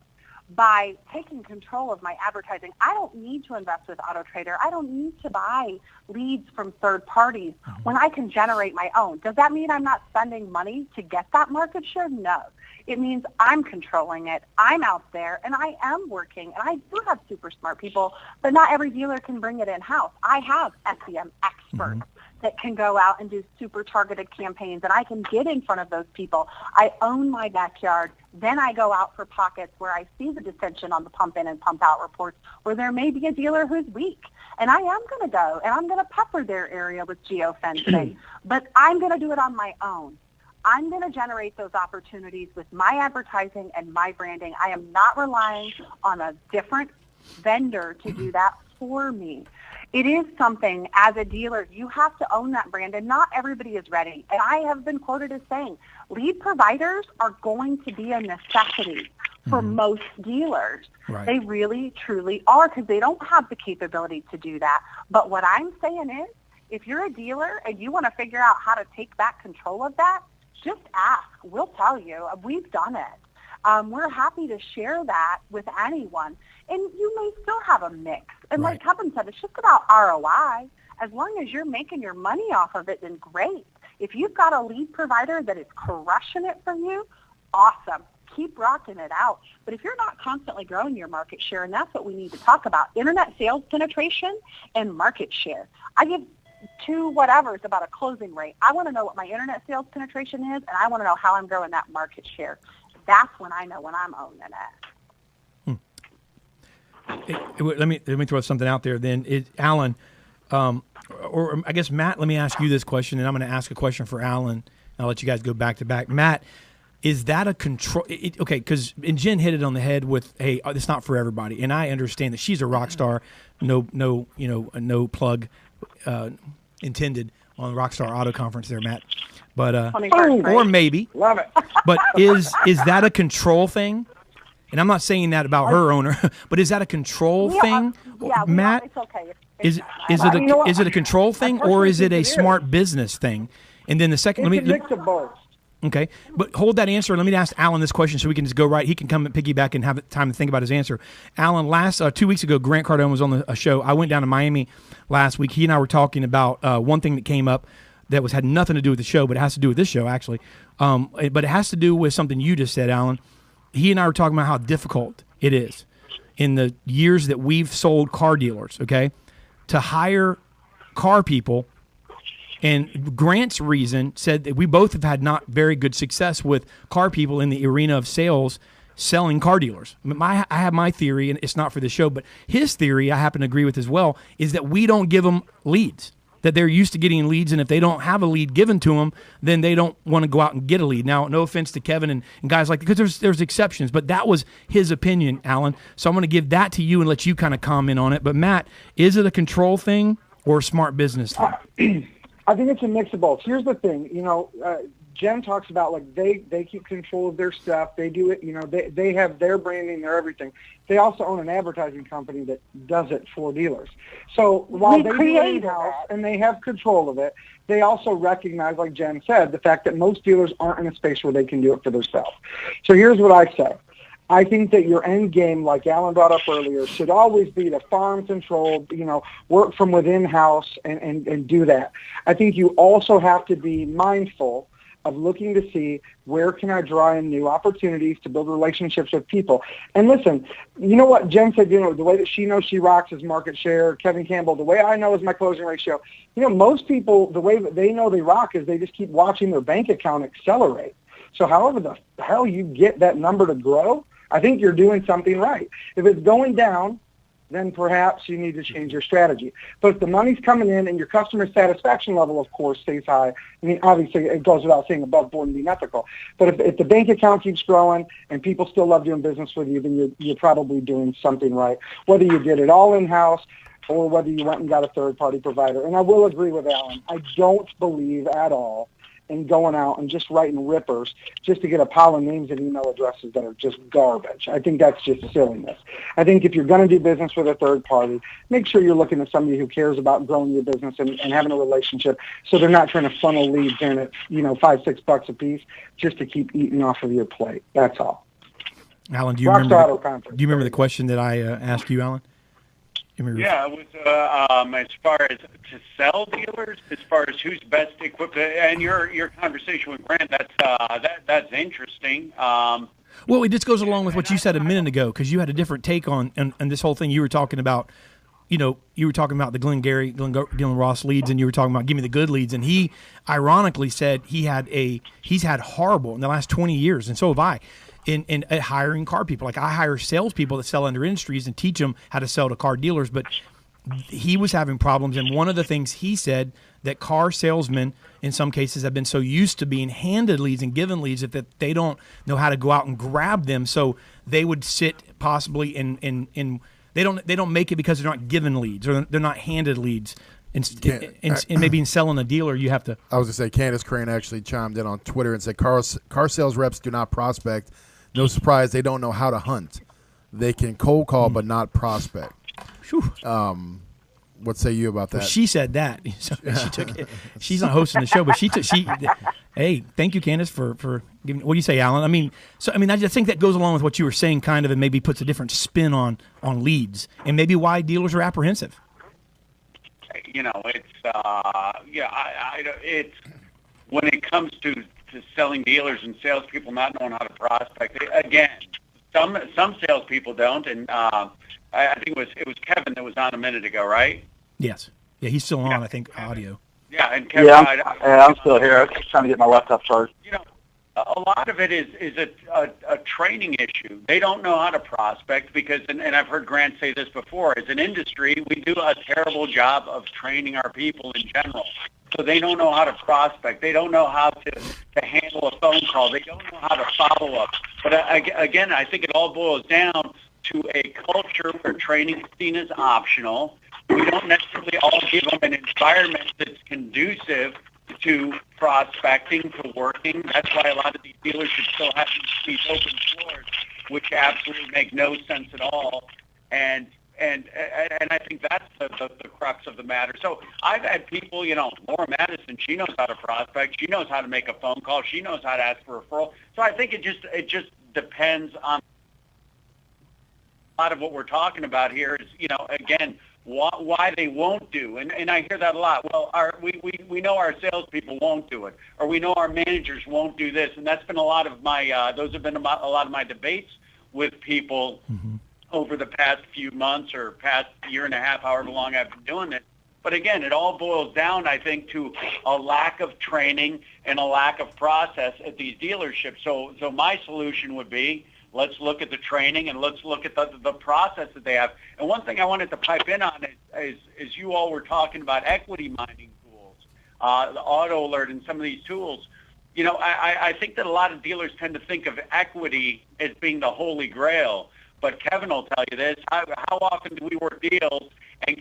by taking control of my advertising. I don't need to invest with AutoTrader. I don't need to buy leads from third parties when I can generate my own. Does that mean I'm not spending money to get that market share? No. It means I'm controlling it. I'm out there, and I am working, and I do have super smart people, but not every dealer can bring it in-house. I have SEM experts that can go out and do super targeted campaigns, and I can get in front of those people. I own my backyard. Then I go out for pockets where I see the dissension on the pump in and pump out reports where there may be a dealer who's weak. And I am going to go, and I'm going to pepper their area with geofencing, but I'm going to do it on my own. I'm going to generate those opportunities with my advertising and my branding. I am not relying on a different vendor to do that for me. It is something, as a dealer, you have to own that brand, and not everybody is ready. And I have been quoted as saying, lead providers are going to be a necessity for most dealers. Right. They really, truly are, because they don't have the capability to do that. But what I'm saying is, if you're a dealer and you want to figure out how to take back control of that, just ask. We'll tell you. We've done it. We're happy to share that with anyone. And you may still have a mix. And like Kevin said, it's just about ROI. As long as you're making your money off of it, then great. If you've got a lead provider that is crushing it for you, awesome. Keep rocking it out. But if you're not constantly growing your market share, and that's what we need to talk about, internet sales penetration and market share. I give two whatevers about a closing rate. I want to know what my internet sales penetration is, and I want to know how I'm growing that market share. That's when I know when I'm owning it. Let me throw something out there then. Alan, or I guess Matt, let me ask you this question, and I'm going to ask a question for Alan. I'll let you guys go back to back. Matt, is that a control? Okay, because Jen hit it on the head with, hey, it's not for everybody, and I understand that she's a rock star. No plug intended on Rockstar Auto Conference there, Matt. But or maybe, love it. But is that a control thing? And I'm not saying that about her owner, but is that a control thing, Matt? It's okay. Is it a control thing, or is it a smart business thing? And then the second, it's a mix of both. Okay, but hold that answer. Let me ask Alan this question so we can just go right. He can come and piggyback and have time to think about his answer. Alan, last 2 weeks ago, Grant Cardone was on a show. I went down to Miami last week. He and I were talking about one thing that came up that had nothing to do with the show, but it has to do with this show, actually. But it has to do with something you just said, Alan. He and I were talking about how difficult it is in the years that we've sold car dealers, okay, to hire car people. And Grant's reason said that we both have had not very good success with car people in the arena of sales selling car dealers. I have my theory, and it's not for the show, but his theory I happen to agree with as well, is that we don't give them leads, that they're used to getting leads, and if they don't have a lead given to them, then they don't want to go out and get a lead. Now, no offense to Kevin and guys like that, because there's exceptions, but that was his opinion, Alan. So I'm going to give that to you and let you kind of comment on it. But Matt, is it a control thing or a smart business thing? I think it's a mix of both. Here's the thing, Jen talks about like they keep control of their stuff. They do it, they have their branding, their everything. They also own an advertising company that does it for dealers. So while they do it in-house and they have control of it, they also recognize, like Jen said, the fact that most dealers aren't in a space where they can do it for themselves. So here's what I say. I think that your end game, like Alan brought up earlier, should always be to farm control, work from within house and do that. I think you also have to be mindful of looking to see where can I draw in new opportunities to build relationships with people. And listen, you know what Jen said, the way that she knows she rocks is market share. Kevin Campbell, the way I know is my closing ratio. Most people, the way that they know they rock is they just keep watching their bank account accelerate. So however the hell you get that number to grow, I think you're doing something right. If it's going down, then perhaps you need to change your strategy. But if the money's coming in and your customer satisfaction level, of course, stays high, I mean, obviously it goes without saying above board and being ethical. But if the bank account keeps growing and people still love doing business with you, then you're probably doing something right, whether you did it all in-house or whether you went and got a third-party provider. And I will agree with Alan. I don't believe at all in going out and just writing rippers just to get a pile of names and email addresses that are just garbage. I think that's just silliness. I think if you're going to do business with a third party, make sure you're looking at somebody who cares about growing your business and having a relationship, so they're not trying to funnel leads in at $5-6 a piece just to keep eating off of your plate. That's all. Alan, do you remember the question that I asked you, Alan? Yeah, it was as far as to sell dealers, as far as who's best equipped, and your conversation with Grant, that's interesting. Well, it just goes along with what you said a minute ago, because you had a different take on this whole thing. You were talking about, you were talking about the Glenn Ross leads, and you were talking about give me the good leads, and he ironically said he's had horrible in the last 20 years, and so have I. In hiring car people. Like I hire salespeople that sell under industries and teach them how to sell to car dealers, but he was having problems. And one of the things he said, that car salesmen in some cases have been so used to being handed leads and given leads that they don't know how to go out and grab them. So they would sit possibly in they don't make it because they're not given leads or they're not handed leads. And maybe in selling a dealer, you have to. I was going to say, Candace Crane actually chimed in on Twitter and said car sales reps do not prospect. No surprise, they don't know how to hunt. They can cold call, but not prospect. What say you about that? Well, she said that. So she took it. She's not hosting the show, but hey, thank you, Candace, for giving. What do you say, Alan? I just think that goes along with what you were saying, kind of, and maybe puts a different spin on leads, and maybe why dealers are apprehensive. It's when it comes to selling dealers and salespeople not knowing how to prospect. Again, some salespeople don't, and I think it was Kevin that was on a minute ago, right? Yes. Yeah, he's still on. I think audio. Yeah, and Kevin. I'm still here. I was trying to get my laptop charged. A lot of it is a training issue. They don't know how to prospect because, and I've heard Grant say this before, as an industry, we do a terrible job of training our people in general. So they don't know how to prospect. They don't know how to handle a phone call. They don't know how to follow up. But again, I think it all boils down to a culture where training is seen as optional. We don't necessarily all give them an environment that's conducive to prospecting, to working. That's why a lot of these dealerships still have these open floors, which absolutely make no sense at all. And I think that's the crux of the matter. So I've had people, Laura Madison, she knows how to prospect. She knows how to make a phone call. She knows how to ask for a referral. So I think it just depends on a lot of what we're talking about here is, again, why they won't do. And I hear that a lot. Well, we know our salespeople won't do it, or we know our managers won't do this. And that's been a lot of my, those have been a lot of my debates with people over the past few months or past year and a half, however long I've been doing this. But again, it all boils down, I think, to a lack of training and a lack of process at these dealerships. So my solution would be, Let's look at the training, and let's look at the process that they have. And one thing I wanted to pipe in on is you all were talking about equity mining tools, the Auto Alert and some of these tools. I think that a lot of dealers tend to think of equity as being the holy grail. But Kevin will tell you this: how often do we work deals and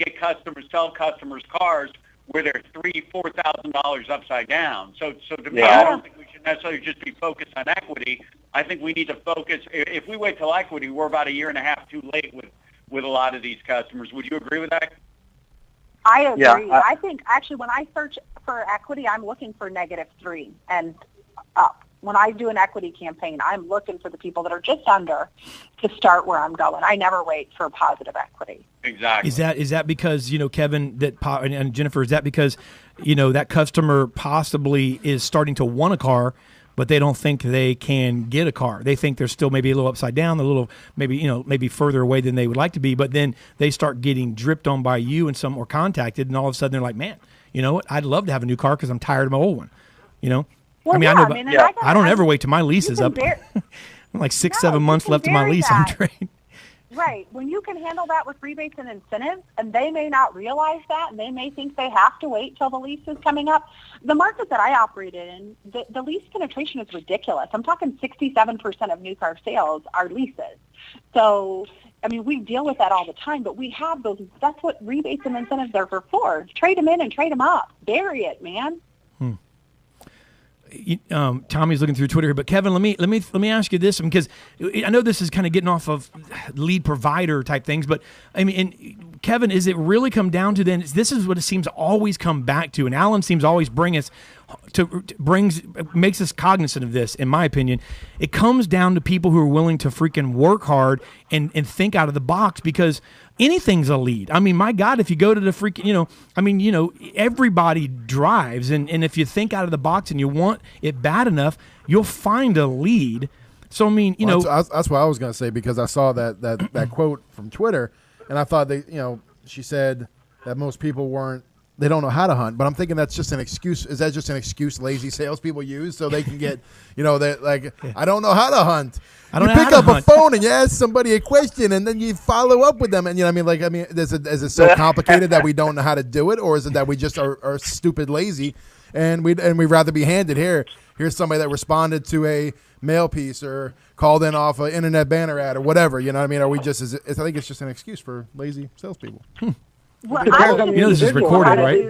sell customers cars where they're $3,000-$4,000 upside down? So to me, I don't think we should necessarily just be focused on equity. I think we need to focus. If we wait till equity, we're about 1.5 years too late with a lot of these customers. Would you agree with that? I agree. Yeah, I think actually when I search for equity, I'm looking for -3 and up. When I do an equity campaign, I'm looking for the people that are just under to start where I'm going. I never wait for positive equity. Exactly. Is that because, Kevin and Jennifer, is that because, that customer possibly is starting to want a car, but they don't think they can get a car? They think they're still maybe a little upside down, a little maybe further away than they would like to be, but then they start getting dripped on by you or contacted, and all of a sudden they're like, man, you know what? I'd love to have a new car because I'm tired of my old one, Well, I don't ever wait till my lease is up. I'm like 6-7 months left of my lease on trade. Right. When you can handle that with rebates and incentives, and they may not realize that, and they may think they have to wait till the lease is coming up. The market that I operate in, the lease penetration is ridiculous. I'm talking 67% of new car sales are leases. So, we deal with that all the time, but we have those. That's what rebates and incentives are for. Trade them in and trade them up. Bury it, man. Tommy's looking through Twitter here, but Kevin, let me ask you this, because I know this is kind of getting off of lead provider type things, but Kevin, is it really come down to then? This is what it seems to always come back to, and Alan seems to always makes us cognizant of this. In my opinion, it comes down to people who are willing to freaking work hard and think out of the box, because anything's a lead. My God, if you go to the freaking, everybody drives, and if you think out of the box and you want it bad enough, you'll find a lead. So that's what I was going to say, because I saw that quote from Twitter, and I thought she said that most people they don't know how to hunt, but I'm thinking that's just an excuse. Is that just an excuse lazy salespeople use so they can get, I don't know how to hunt. You pick up a phone and you ask somebody a question, and then you follow up with them, and is it so complicated that we don't know how to do it, or is it that we just are stupid lazy, and we'd rather be handed here's somebody that responded to a mail piece or called in off an internet banner ad or whatever, Are we just? I think it's just an excuse for lazy salespeople. Well, this is recorded, right?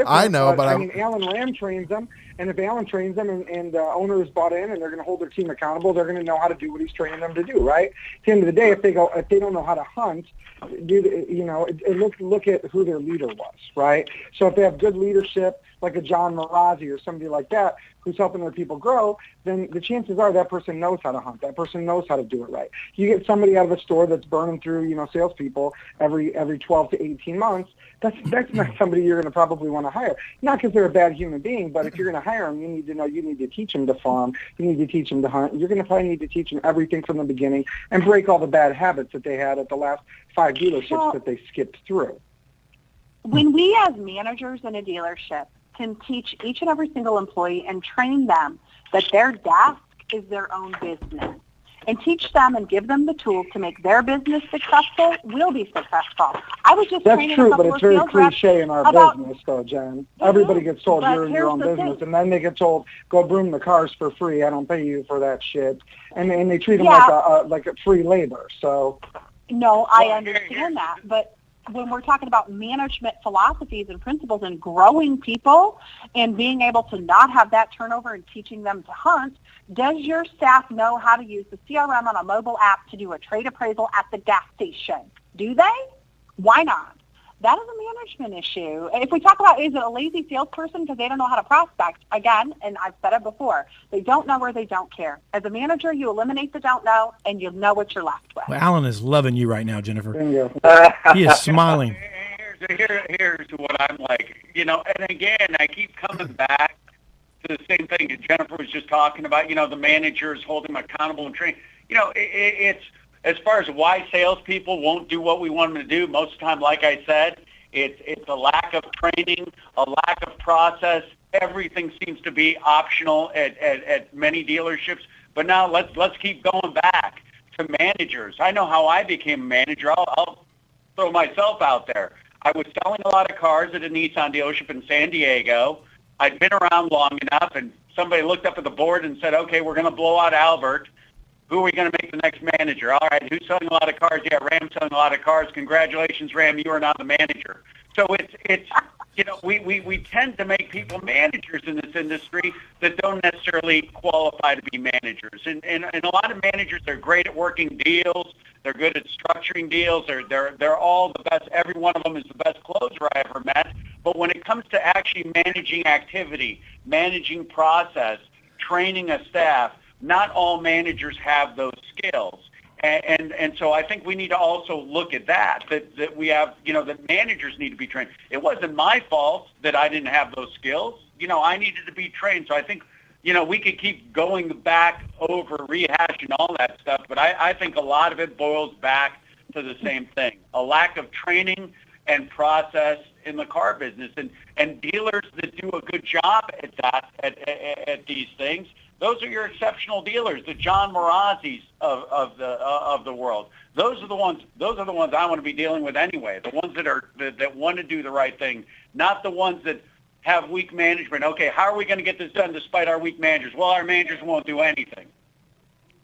I know, but Alan Ram trains them, and if Alan trains them and the owner is bought in and they're going to hold their team accountable, they're going to know how to do what he's training them to do, right? At the end of the day, if they don't know how to hunt, look at who their leader was, right? So if they have good leadership, like a John Marazzi or somebody like that, who's helping their people grow, then the chances are that person knows how to hunt. That person knows how to do it right. You get somebody out of a store that's burning through, salespeople every 12 to 18 months, that's not somebody you're going to probably want to hire. Not because they're a bad human being, but if you're going to hire them, you need to know, you need to teach them to farm, you need to teach them to hunt. You're going to probably need to teach them everything from the beginning and break all the bad habits that they had at the last 5 dealerships that they skipped through. When we as managers in a dealership can teach each and every single employee and train them that their desk is their own business, and teach them and give them the tools to make their business successful, we'll be successful. I was just That's true, but it's very cliche in our business, though, Jen. Everybody gets told you're in your own business, and then they get told, go broom the cars for free. I don't pay you for that shit. And they treat them like a free labor. So. No, I understand that, but when we're talking about management philosophies and principles and growing people and being able to not have that turnover and teaching them to hunt, does your staff know how to use the CRM on a mobile app to do a trade appraisal at the gas station? Do they? Why not? That is a management issue. If we talk about, is it a lazy salesperson because they don't know how to prospect? Again, and I've said it before, they don't know or they don't care. As a manager, you eliminate the don't know, and you'll know what you're left with. Well, Alan is loving you right now, Jennifer. He is smiling. Here's what I'm like. And again, I keep coming back to the same thing that Jennifer was just talking about, the managers holding them accountable and training. It's as far as why salespeople won't do what we want them to do, most of the time, like I said, it's a lack of training, a lack of process. Everything seems to be optional at many dealerships. But now let's keep going back to managers. I know how I became a manager. I'll throw myself out there. I was selling a lot of cars at a Nissan dealership in San Diego. I'd been around long enough, and somebody looked up at the board and said, okay, we're going to blow out Albert. Who are we going to make the next manager? All right, who's selling a lot of cars? Yeah, Ram's selling a lot of cars. Congratulations, Ram, you are now the manager. So it's you know, we tend to make people managers in this industry that don't necessarily qualify to be managers. And a lot of managers are great at working deals. They're good at structuring deals. They're all the best. Every one of them is the best closer I ever met. But when it comes to actually managing activity, managing process, training a staff, not all managers have those skills. And so I think we need to also look at that we have, you know, that managers need to be trained. It wasn't my fault that I didn't have those skills. You know, I needed to be trained. So I think, you know, we could keep going back over rehashing all that stuff, but I think a lot of it boils back to the same thing, a lack of training and process in the car business. And dealers that do a good job at that, at these things, those are your exceptional dealers, the John Marazzi's of the world. Those are the ones I want to be dealing with anyway. The ones that want to do the right thing, not the ones that have weak management. Okay, how are we going to get this done despite our weak managers? Well, our managers won't do anything.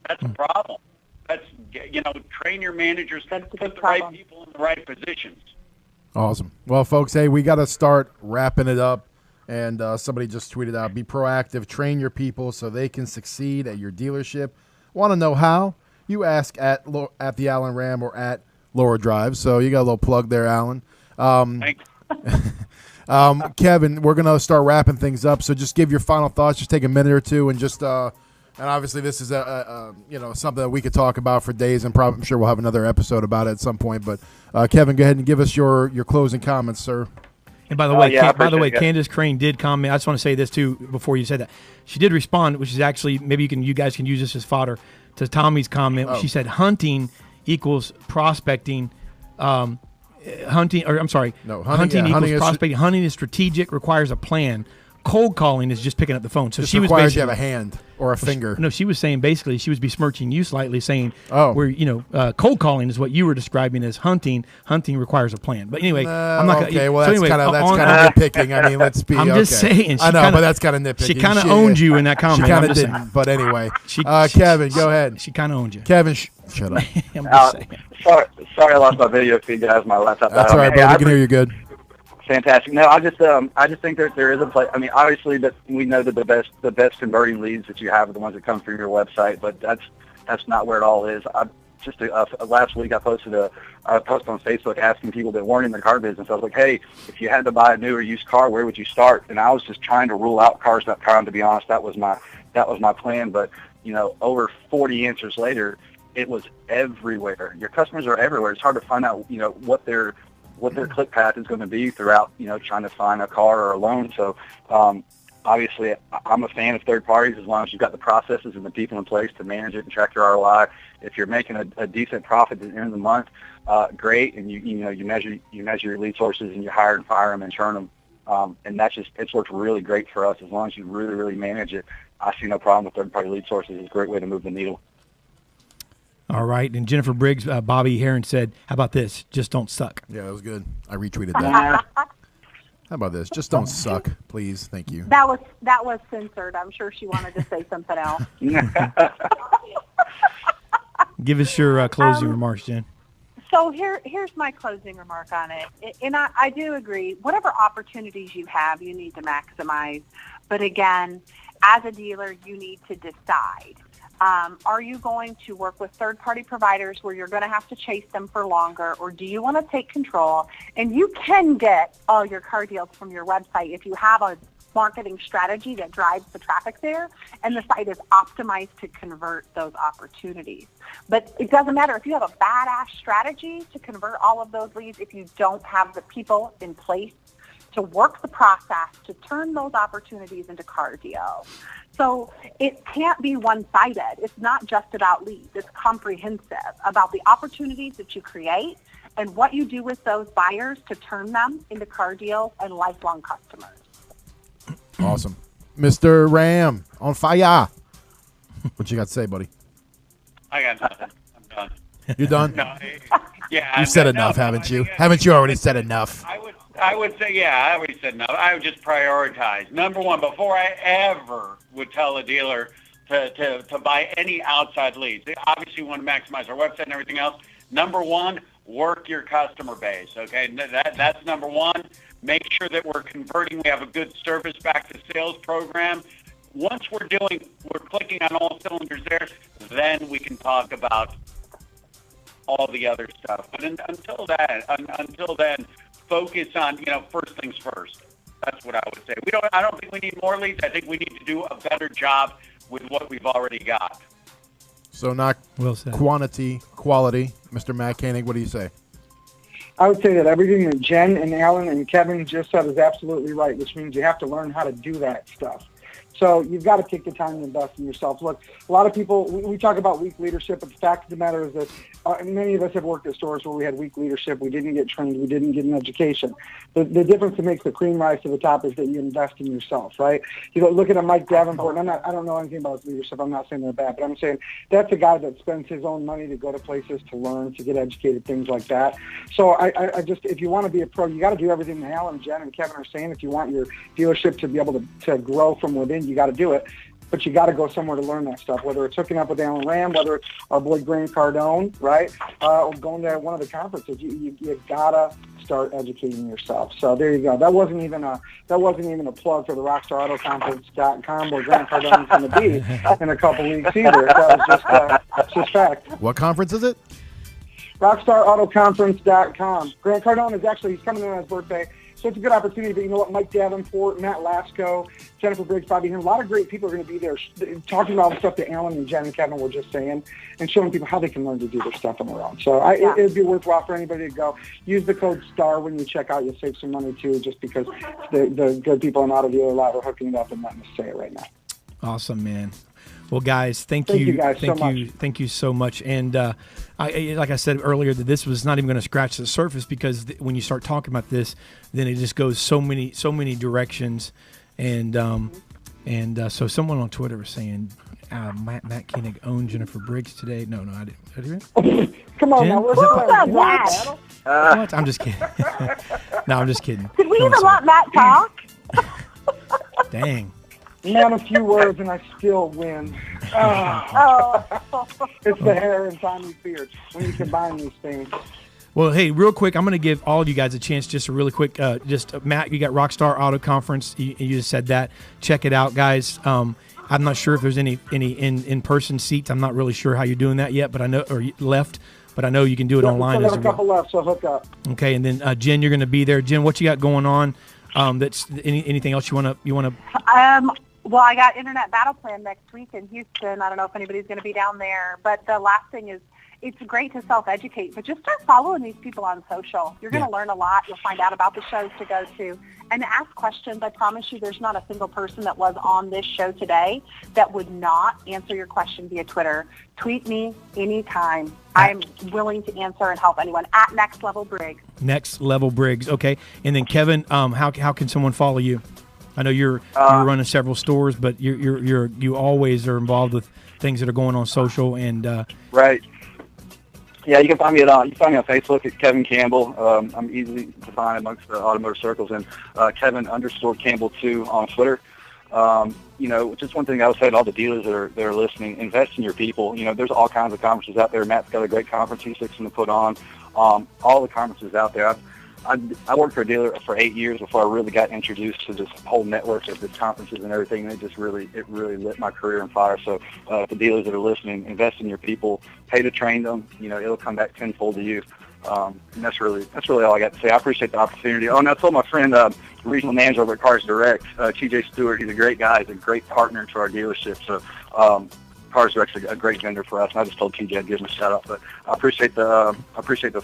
That's a problem. That's, you know, train your managers, put the right people in the right positions. Awesome. Well, folks, hey, we got to start wrapping it up. And somebody just tweeted out, be proactive, train your people so they can succeed at your dealership. Want to know how? You ask at the Alan Ram or at Laura Drive. So you got a little plug there, Alan. Thanks. Kevin, we're going to start wrapping things up. So just give your final thoughts. Just take a minute or two and just and obviously this is you know, something that we could talk about for days, and probably I'm sure we'll have another episode about it at some point. But Kevin, go ahead and give us your closing comments, sir. And by the way, Candace Crane did comment. I just want to say this too before you said that. She did respond, which is actually maybe you guys can use this as fodder to Tommy's comment. She said hunting equals prospecting. Hunting equals prospecting. Hunting is strategic, requires a plan. Cold calling is just picking up the phone. So this she was requires basically you have a hand or a finger. No, she was saying basically she was besmirching you slightly, saying cold calling is what you were describing as hunting. Hunting requires a plan. But anyway, I'm not going to. Okay, well that's kind of nitpicking. I mean, let's be. I'm just saying. I know, but that's kind of nitpicking. She kind of owned you in that comment. She kind of didn't. But anyway, Kevin, go ahead. She kind of owned you. Kevin, shut up. I'm just saying. Sorry, I lost my video feed, guys. My laptop. That's all right, bro. We can hear you good. Fantastic. No, I just think that there is a place. I mean, obviously, that we know that the best converting leads that you have are the ones that come through your website, but that's not where it all is. Last week I posted a post on Facebook asking people that weren't in the car business. I was like, hey, if you had to buy a new or used car, where would you start? And I was just trying to rule out Cars.com. To be honest, that was my plan. But you know, over 40 answers later, it was everywhere. Your customers are everywhere. It's hard to find out, you know, what their click path is going to be throughout, you know, trying to find a car or a loan. So obviously I'm a fan of third parties as long as you've got the processes and the people in place to manage it and track your ROI. If you're making a decent profit at the end of the month, great. And you measure your lead sources and you hire and fire them and churn them. And it's worked really great for us as long as you really, really manage it. I see no problem with third party lead sources. It's a great way to move the needle. All right. And Jennifer Briggs, Bobby Heron said, how about this? Just don't suck. Yeah, that was good. I retweeted that. How about this? Just don't suck, please. Thank you. That was censored. I'm sure she wanted to say something else. Give us your closing remarks, Jen. So here's my closing remark on it. And I do agree. Whatever opportunities you have, you need to maximize. But again, as a dealer, you need to decide. Are you going to work with third-party providers where you're going to have to chase them for longer, or do you want to take control? And you can get all your car deals from your website if you have a marketing strategy that drives the traffic there, and the site is optimized to convert those opportunities. But it doesn't matter if you have a badass strategy to convert all of those leads if you don't have the people in place to work the process to turn those opportunities into car deals. So it can't be one-sided. It's not just about leads. It's comprehensive about the opportunities that you create and what you do with those buyers to turn them into car deals and lifelong customers. Awesome. Mr. Ram, on fire. What you got to say, buddy? I got nothing. I'm done. You're done? No, yeah. You've said enough, haven't you? Haven't you already said enough? I would say, yeah, I already said no. I would just prioritize. Number one, before I ever would tell a dealer to buy any outside leads. They obviously want to maximize our website and everything else. Number one, work your customer base, okay? That's number one. Make sure that we're converting. We have a good service back to sales program. Once we're clicking on all cylinders there, then we can talk about all the other stuff. But until then, focus on, first things first. That's what I would say. I don't think we need more leads. I think we need to do a better job with what we've already got. So not quantity, quality. Mr. Matt Koenig, what do you say? I would say that everything that Jen and Alan and Kevin just said is absolutely right, which means you have to learn how to do that stuff. So you've got to take the time to invest in yourself. Look, a lot of people, we talk about weak leadership, but the fact of the matter is that many of us have worked at stores where we had weak leadership. We didn't get trained. We didn't get an education. The difference that makes the cream rise to the top is that you invest in yourself, right? Look at a Mike Davenport. And I don't know anything about his leadership. I'm not saying they're bad, but I'm saying that's a guy that spends his own money to go to places to learn, to get educated, things like that. So I just, if you want to be a pro, you got to do everything that Alan, Jen, and Kevin are saying. If you want your dealership to be able to grow from within, you got to do it. But you got to go somewhere to learn that stuff, whether it's hooking up with Alan Ram, whether it's our boy Grant Cardone, right, or going to one of the conferences. You got to start educating yourself. So there you go. That wasn't even a plug for the RockstarAutoConference.com where Grant Cardone's going to be in a couple weeks either. That was just fact. What conference is it? RockstarAutoConference.com. Grant Cardone he's coming in on his birthday. So it's a good opportunity, but you know what? Mike Davenport, Matt Lasco, Jennifer Briggs, Bobby Hume, a lot of great people are going to be there talking about the stuff that Alan and Jen and Kevin were just saying and showing people how they can learn to do their stuff on their own. So it'd be worthwhile for anybody to go. Use the code STAR when you check out. You'll save some money, too, just because the good people in AutoDealerLive are hooking it up and letting us say it right now. Awesome, man. Well, guys, thank you so much. And like I said earlier, that this was not even going to scratch the surface because when you start talking about this, then it just goes so many directions. And so someone on Twitter was saying Matt Koenig owned Jennifer Briggs today. No, I didn't. Come on, now. What? I'm just kidding. No, I'm just kidding. Did we even let Matt talk? Dang. Man, a few words and I still win. It's the hair and Tommy's beard when you combine these things. Well, hey, real quick, I'm going to give all of you guys a chance, just a really quick, Matt, you got Rockstar Auto Conference. You just said that. Check it out, guys. I'm not sure if there's any in-person seats. I'm not really sure how you're doing that yet, but I know, or left, but I know you can do it online as well. Got a couple left, so hook up. Okay, and then Jen, you're going to be there. Jen, what you got going on? That's anything else you want to? Well, I got Internet Battle Plan next week in Houston. I don't know if anybody's going to be down there. But the last thing is, it's great to self-educate, but just start following these people on social. You're going to learn a lot. You'll find out about the shows to go to. And ask questions. I promise you there's not a single person that was on this show today that would not answer your question via Twitter. Tweet me anytime. I'm willing to answer and help anyone at Next Level Briggs. Next Level Briggs, okay. And then, Kevin, how can someone follow you? I know you're running several stores, but you always are involved with things that are going on social and right. Yeah, you can find me on Facebook at Kevin Campbell. I'm easily to find amongst the automotive circles, and Kevin_Campbell2 on Twitter. Just one thing I would say to all the dealers that are listening: invest in your people. There's all kinds of conferences out there. Matt's got a great conference he's fixing to put on. All the conferences out there. I worked for a dealer for 8 years before I really got introduced to this whole network of these conferences and everything. And it really lit my career on fire. So the dealers that are listening, invest in your people, pay to train them. It'll come back tenfold to you. And that's really all I got to say. I appreciate the opportunity. Oh, and I told my friend, regional manager over at Cars Direct, TJ Stewart. He's a great guy. He's a great partner to our dealership. So Cars Direct's a great vendor for us. And I just told TJ I'd give him a shout out. But I appreciate the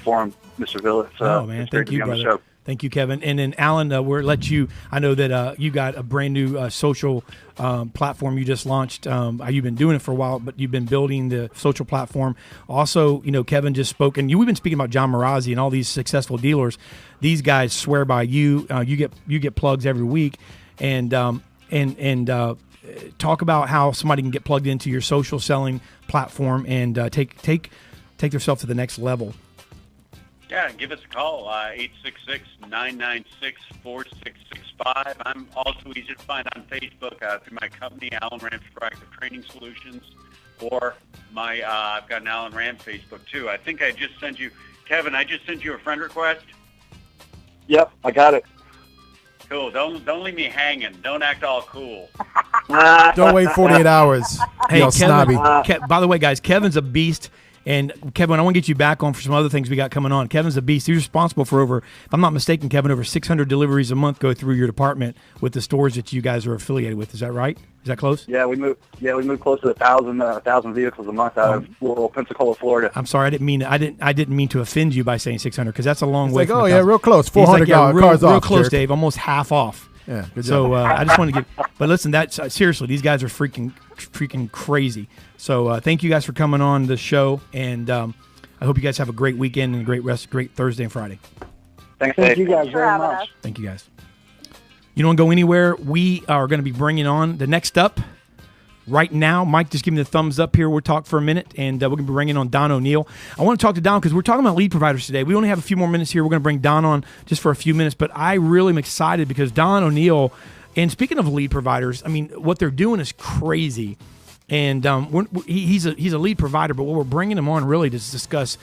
forum, Mr. Villa. Oh man, thank you, brother. Thank you, Kevin. And then Alan, we'll let you. I know that you got a brand new social platform you just launched. You've been doing it for a while, but you've been building the social platform. Also, Kevin just spoke, and we've been speaking about John Marazzi and all these successful dealers. These guys swear by you. You get plugs every week, and talk about how somebody can get plugged into your social selling platform and take take themselves to the next level? Yeah, give us a call, 866-996-4665. I'm also easy to find on Facebook through my company, Alan Rams Proactive Training Solutions, or I've got an Alan Ram Facebook too. I think I just sent you, Kevin, I just sent you a friend request. Yep, I got it. Cool. Don't leave me hanging. Don't act all cool. Don't wait 48 hours. Hey, Kevin, snobby. By the way, guys, Kevin's a beast. And Kevin, I want to get you back on for some other things we got coming on. Kevin's a beast. He's responsible for if I'm not mistaken, Kevin, over 600 deliveries a month go through your department with the stores that you guys are affiliated with. Is that right? Is that close? Yeah, we move close to 1,000 vehicles a month out of little Pensacola, Florida. I'm sorry, I didn't mean to offend you by saying 600 because that's a long way. Like, from yeah, real close. 400 cars off. Real close, jerk. Dave. Almost half off. Yeah, good so job. I just want to get. But listen, seriously, these guys are freaking crazy. So thank you guys for coming on the show, and I hope you guys have a great weekend and a great Thursday and Friday. Thank you guys very much. Thank you guys. You don't go anywhere. We are going to be bringing on the next up right now. Mike, just give me the thumbs up here. We'll talk for a minute, and we're going to be bringing on Don O'Neill. I want to talk to Don because we're talking about lead providers today. We only have a few more minutes here. We're going to bring Don on just for a few minutes, but I really am excited because Don O'Neill, and speaking of lead providers, I mean, what they're doing is crazy. And he's a lead provider, but what we're bringing him on really to discuss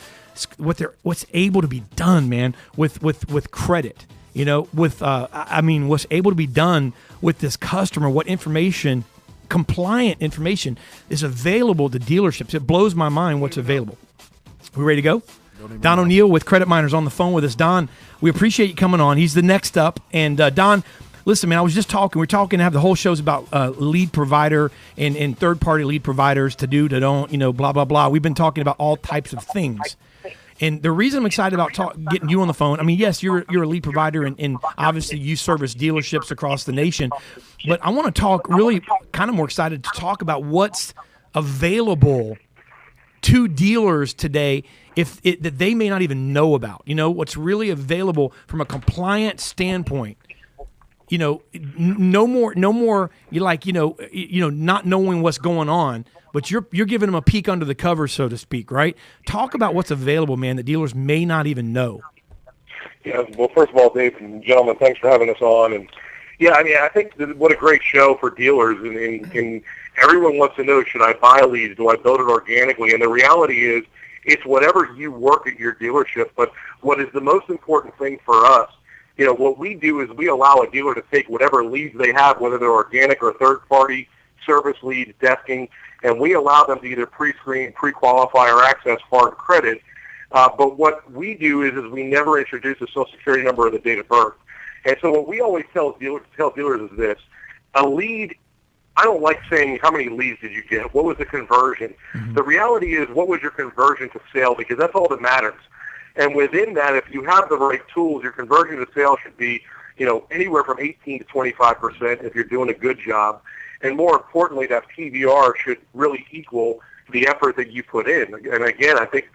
what's able to be done, man, with credit. You know, what's able to be done with this customer, what information, compliant information is available to dealerships. It blows my mind what's available. We ready to go? Don O'Neill with Credit Miners on the phone with us. Don, we appreciate you coming on. He's the next up. And Don, listen, man, I was just talking. We're talking to have the whole show's about lead provider and third-party lead providers to do, to don't, blah, blah, blah. We've been talking about all types of things. And the reason I'm excited about getting you on the phone, I mean, yes, you're a lead provider, and obviously you service dealerships across the nation. But I want to talk really kind of more excited to talk about what's available to dealers today that they may not even know about. What's really available from a compliant standpoint. No more. Not knowing what's going on, but you're giving them a peek under the cover, so to speak, right? Talk about what's available, man, that dealers may not even know. Yeah. Well, first of all, Dave and gentlemen, thanks for having us on. And yeah, I mean, I think what a great show for dealers, and everyone wants to know: should I buy leads? Do I build it organically? And the reality is, it's whatever you work at your dealership. But what is the most important thing for us? What we do is we allow a dealer to take whatever leads they have, whether they're organic or third-party, service leads, desking, and we allow them to either pre-screen, pre-qualify, or access hard credit. But what we do is we never introduce a Social Security number or the date of birth. And so what we always tell dealers is this: a lead, I don't like saying how many leads did you get, what was the conversion. Mm-hmm. The reality is, what was your conversion to sale, because that's all that matters. And within that, if you have the right tools, your conversion to sale should be, anywhere from 18 to 25% if you're doing a good job. And more importantly, that PVR should really equal the effort that you put in. And again, I think,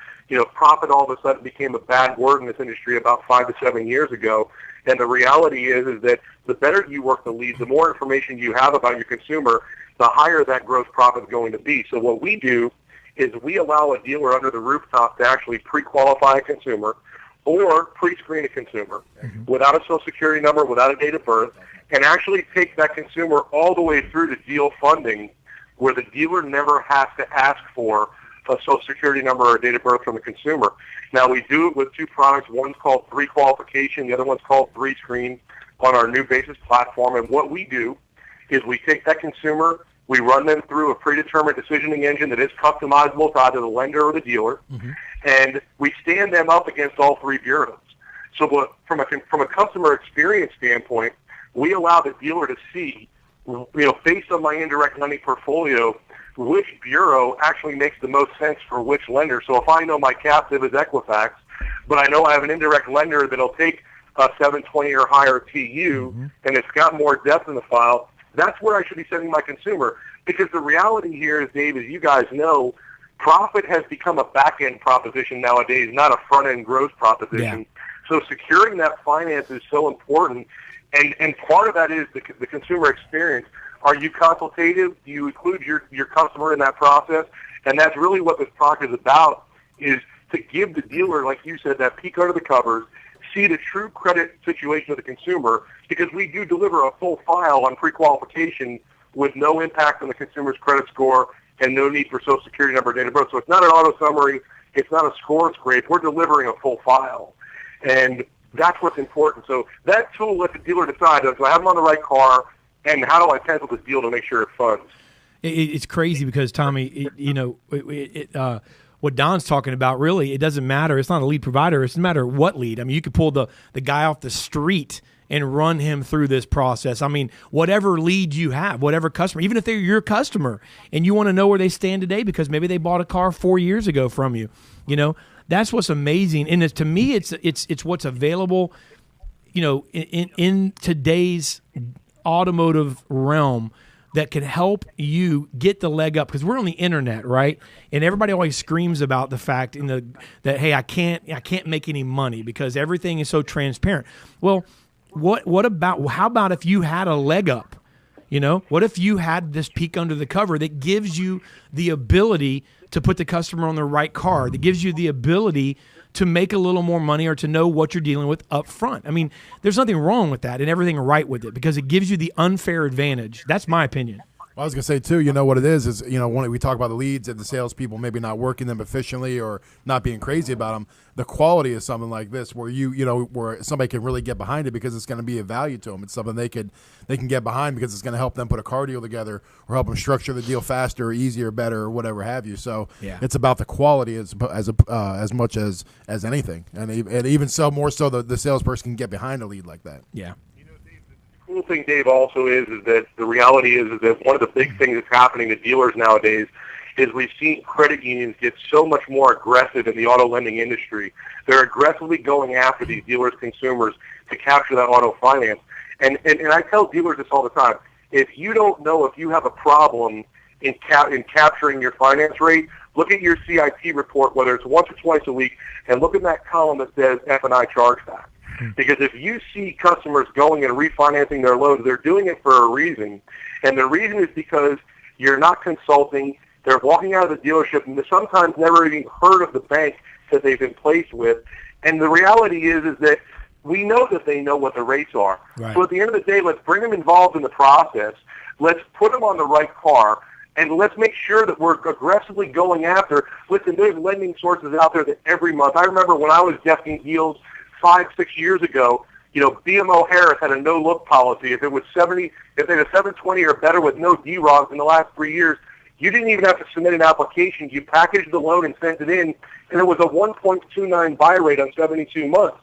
profit all of a sudden became a bad word in this industry about 5 to 7 years ago. And the reality is that the better you work the leads, the more information you have about your consumer, the higher that gross profit is going to be. So what we do is we allow a dealer under the rooftop to actually pre-qualify a consumer or pre-screen a consumer without a Social Security number, without a date of birth, and actually take that consumer all the way through to deal funding, where the dealer never has to ask for a Social Security number or a date of birth from the consumer. Now, we do it with two products. One's called pre-qualification. The other one's called pre-screen on our new Basis platform. And what we do is we take that consumer, we run them through a predetermined decisioning engine that is customizable to either the lender or the dealer, and we stand them up against all three bureaus. So from a customer experience standpoint, we allow the dealer to see, based on my indirect lending portfolio, which bureau actually makes the most sense for which lender. So if I know my captive is Equifax, but I know I have an indirect lender that'll take a 720 or higher TU, and it's got more depth in the file, that's where I should be sending my consumer. Because the reality here is, Dave, as you guys know, profit has become a back-end proposition nowadays, not a front-end growth proposition. Yeah. So securing that finance is so important, and part of that is the consumer experience. Are you consultative? Do you include your customer in that process? And that's really what this product is about, is to give the dealer, like you said, that peek under the covers, see the true credit situation of the consumer, because we do deliver a full file on pre-qualification with no impact on the consumer's credit score and no need for Social Security number, date of birth. So it's not an auto summary. It's not a score scrape. We're delivering a full file. And that's what's important. So that tool lets the dealer decide, do I have them on the right car, and how do I pencil this deal to make sure it funds? It's crazy because, Tommy, what Don's talking about, really, it doesn't matter. It's not a lead provider. It doesn't matter what lead. I mean, you could pull the guy off the street and run him through this process. I mean, whatever lead you have, whatever customer, even if they're your customer and you want to know where they stand today because maybe they bought a car 4 years ago from you, that's what's amazing. And to me, it's what's available, in today's automotive realm that can help you get the leg up, because we're on the internet, right? And everybody always screams about the fact that hey, I can't make any money because everything is so transparent. Well, how about if you had a leg up? What if you had this peek under the cover that gives you the ability to put the customer on the right car, that gives you the ability to make a little more money or to know what you're dealing with up front? I mean, there's nothing wrong with that and everything right with it because it gives you the unfair advantage. That's my opinion. Well, I was going to say, too, what it is, when we talk about the leads and the salespeople maybe not working them efficiently or not being crazy about them, the quality is something like this where where somebody can really get behind it because it's going to be of value to them. It's something they can get behind because it's going to help them put a car deal together or help them structure the deal faster, easier, better, or whatever have you. So it's about the quality as much as anything. And even so, more so the salesperson can get behind a lead like that. Yeah. Cool thing, Dave, also is that the reality is that one of the big things that's happening to dealers nowadays is we've seen credit unions get so much more aggressive in the auto lending industry. They're aggressively going after these dealers' consumers to capture that auto finance. And I tell dealers this all the time. If you don't know if you have a problem in capturing your finance rate, look at your CIT report, whether it's once or twice a week, and look at that column that says F&I chargeback. Because if you see customers going and refinancing their loans, they're doing it for a reason. And the reason is because you're not consulting. They're walking out of the dealership and they sometimes never even heard of the bank that they've been placed with. And the reality is that we know that they know what the rates are. Right. So at the end of the day, let's bring them involved in the process. Let's put them on the right car. And let's make sure that we're aggressively going after. Listen, there's lending sources out there that every month. I remember when I was desking deals 5-6 years ago, BMO Harris had a no-look policy. If it was 70, if they had a 720 or better with no DROGs in the last 3 years, you didn't even have to submit an application. You packaged the loan and sent it in, and it was a 1.29 buy rate on 72 months.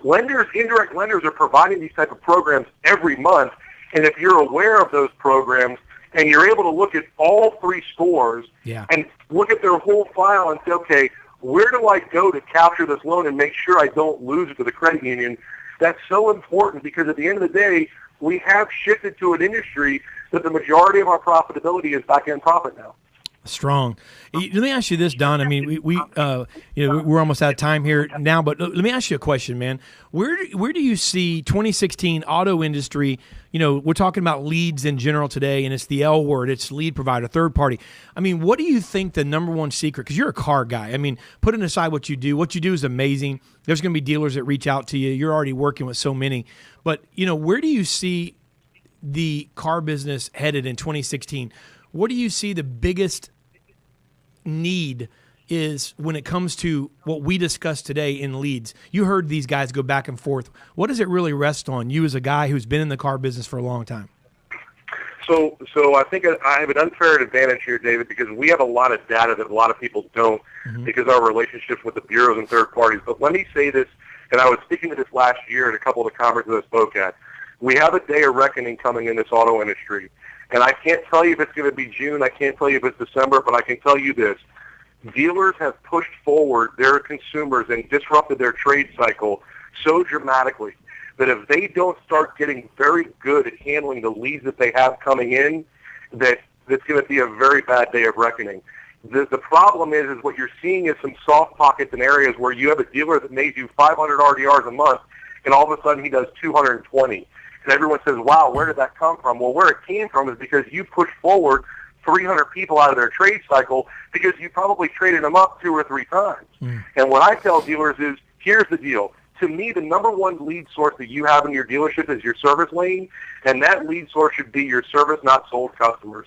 Indirect lenders are providing these type of programs every month, and if you're aware of those programs and you're able to look at all three scores and look at their whole file and say, okay, where do I go to capture this loan and make sure I don't lose it to the credit union? That's so important because at the end of the day, we have shifted to an industry that the majority of our profitability is back-end profit now. Strong. Let me ask you this, Don. I mean, we're almost out of time here now, but let me ask you a question, man. Where do you see 2016 auto industry? We're talking about leads in general today, and it's the L word. It's lead provider, third party. I mean, what do you think the number one secret? Because you're a car guy. I mean, putting aside what you do is amazing. There's going to be dealers that reach out to you. You're already working with so many. But, where do you see the car business headed in 2016? What do you see the biggest need is when it comes to what we discussed today in leads? You heard these guys go back and forth. What does it really rest on, you as a guy who's been in the car business for a long time? So I think I have an unfair advantage here, David, because we have a lot of data that a lot of people don't because of our relationships with the bureaus and third parties. But let me say this, and I was speaking to this last year at a couple of the conferences I spoke at. We have a day of reckoning coming in this auto industry. And I can't tell you if it's going to be June. I can't tell you if it's December, but I can tell you this. Dealers have pushed forward their consumers and disrupted their trade cycle so dramatically that if they don't start getting very good at handling the leads that they have coming in, that's going to be a very bad day of reckoning. The problem is what you're seeing is some soft pockets in areas where you have a dealer that may do 500 RDRs a month, and all of a sudden he does 220. And everyone says, wow, where did that come from? Well, where it came from is because you pushed forward 300 people out of their trade cycle because you probably traded them up 2 or 3 times. And what I tell dealers is, here's the deal. To me, the number one lead source that you have in your dealership is your service lane, and that lead source should be your service not sold customers.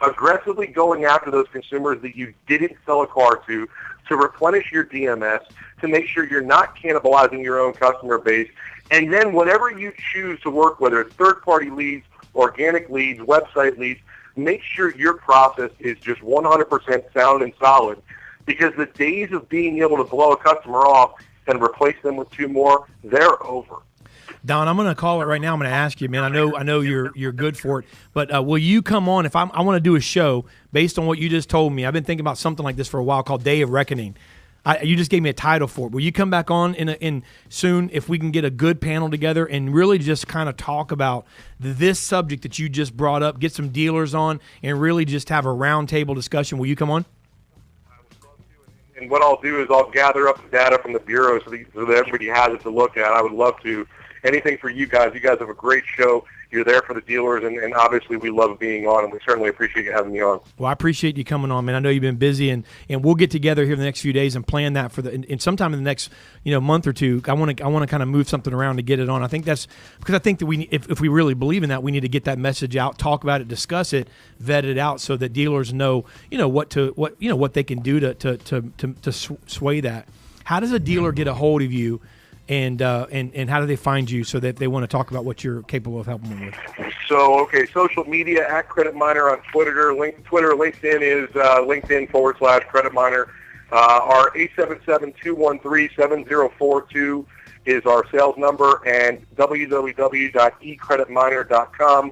Aggressively going after those consumers that you didn't sell a car to replenish your DMS, to make sure you're not cannibalizing your own customer base, and then whatever you choose to work, whether it's third-party leads, organic leads, website leads, make sure your process is just 100% sound and solid, because the days of being able to blow a customer off and replace them with 2 more, they're over. Don, I'm going to call it right now. I'm going to ask you, man. I know you're good for it, but will you come on? If I want to do a show based on what you just told me, I've been thinking about something like this for a while called Day of Reckoning. You just gave me a title for it. Will you come back on in soon if we can get a good panel together and really just kind of talk about this subject that you just brought up, get some dealers on, and really just have a roundtable discussion? Will you come on? And what I'll do is I'll gather up the data from the Bureau so that everybody has it to look at. I would love to. Anything for you guys. You guys have a great show. You're there for the dealers, and obviously we love being on, and we certainly appreciate you having me on. Well, I appreciate you coming on, man. I know you've been busy, and we'll get together here in the next few days and plan that for and sometime in the next month or two. I want to kind of move something around to get it on. I think that's because I think that if we really believe in that, we need to get that message out, talk about it, discuss it, vet it out, so that dealers know what they can do to sway that. How does a dealer get a hold of you? And how do they find you so that they want to talk about what you're capable of helping them with? So, okay, social media at Credit Miner on Twitter. LinkedIn is LinkedIn/Credit Miner. Our 877-213-7042 is our sales number, and www.ecreditminer.com.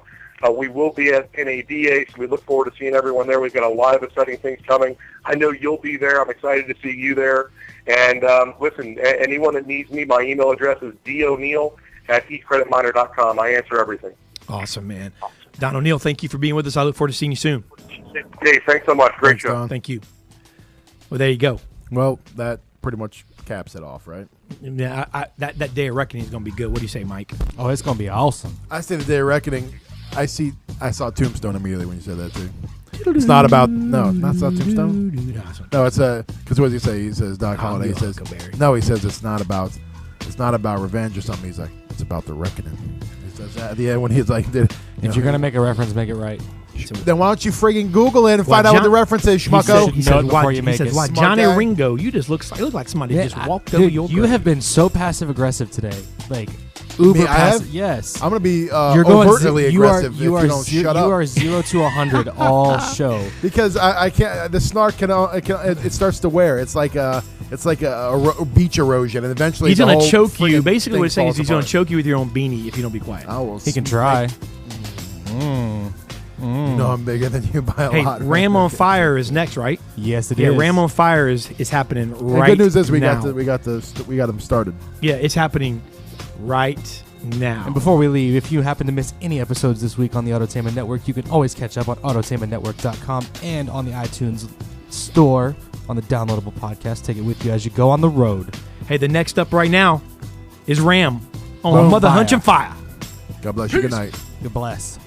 We will be at NADA, so we look forward to seeing everyone there. We've got a lot of exciting things coming. I know you'll be there. I'm excited to see you there. And listen, anyone that needs me, my email address is doneill@ecreditminer.com. I answer everything. Awesome, man. Don O'Neill, thank you for being with us. I look forward to seeing you soon. Hey, thanks so much. Great show. Don. Thank you. Well, there you go. Well, that pretty much caps it off, right? Yeah, that Day of Reckoning is going to be good. What do you say, Mike? Oh, it's going to be awesome. I say the Day of Reckoning. I saw Tombstone immediately when you said that too. It's not about not Tombstone. No, it's because what does he say? He says Doc Holliday. He says no. He says it's not about revenge or something. He's like, it's about the reckoning. He says that at the end when he's like, if you're gonna make a reference, make it right. Then why don't you friggin' Google it and find out what the reference is, schmucko? He said before you make it. Why, Johnny Ringo, you just look like somebody just walked over your grave. You have been so passive aggressive today, like uber passive. Yes, I'm gonna be overtly aggressive if you don't shut up. You are 0 to 100 all show because I can't. The snark it starts to wear. It's like a beach erosion, and eventually he's gonna choke you. Basically, what he's saying is he's gonna choke you with your own beanie if you don't be quiet. He can try. You know I'm bigger than you by a lot. Hey, Ram on Fire is next, right? Yes, it is. Yeah, Ram on Fire is happening right now. The good news is we got them started. Yeah, it's happening right now. And before we leave, if you happen to miss any episodes this week on the Autotainment Network, you can always catch up on autotainmentnetwork.com and on the iTunes store on the downloadable podcast. Take it with you as you go on the road. Hey, the next up right now is Ram on Mother Hunch and Fire. God bless you. Good night. God bless.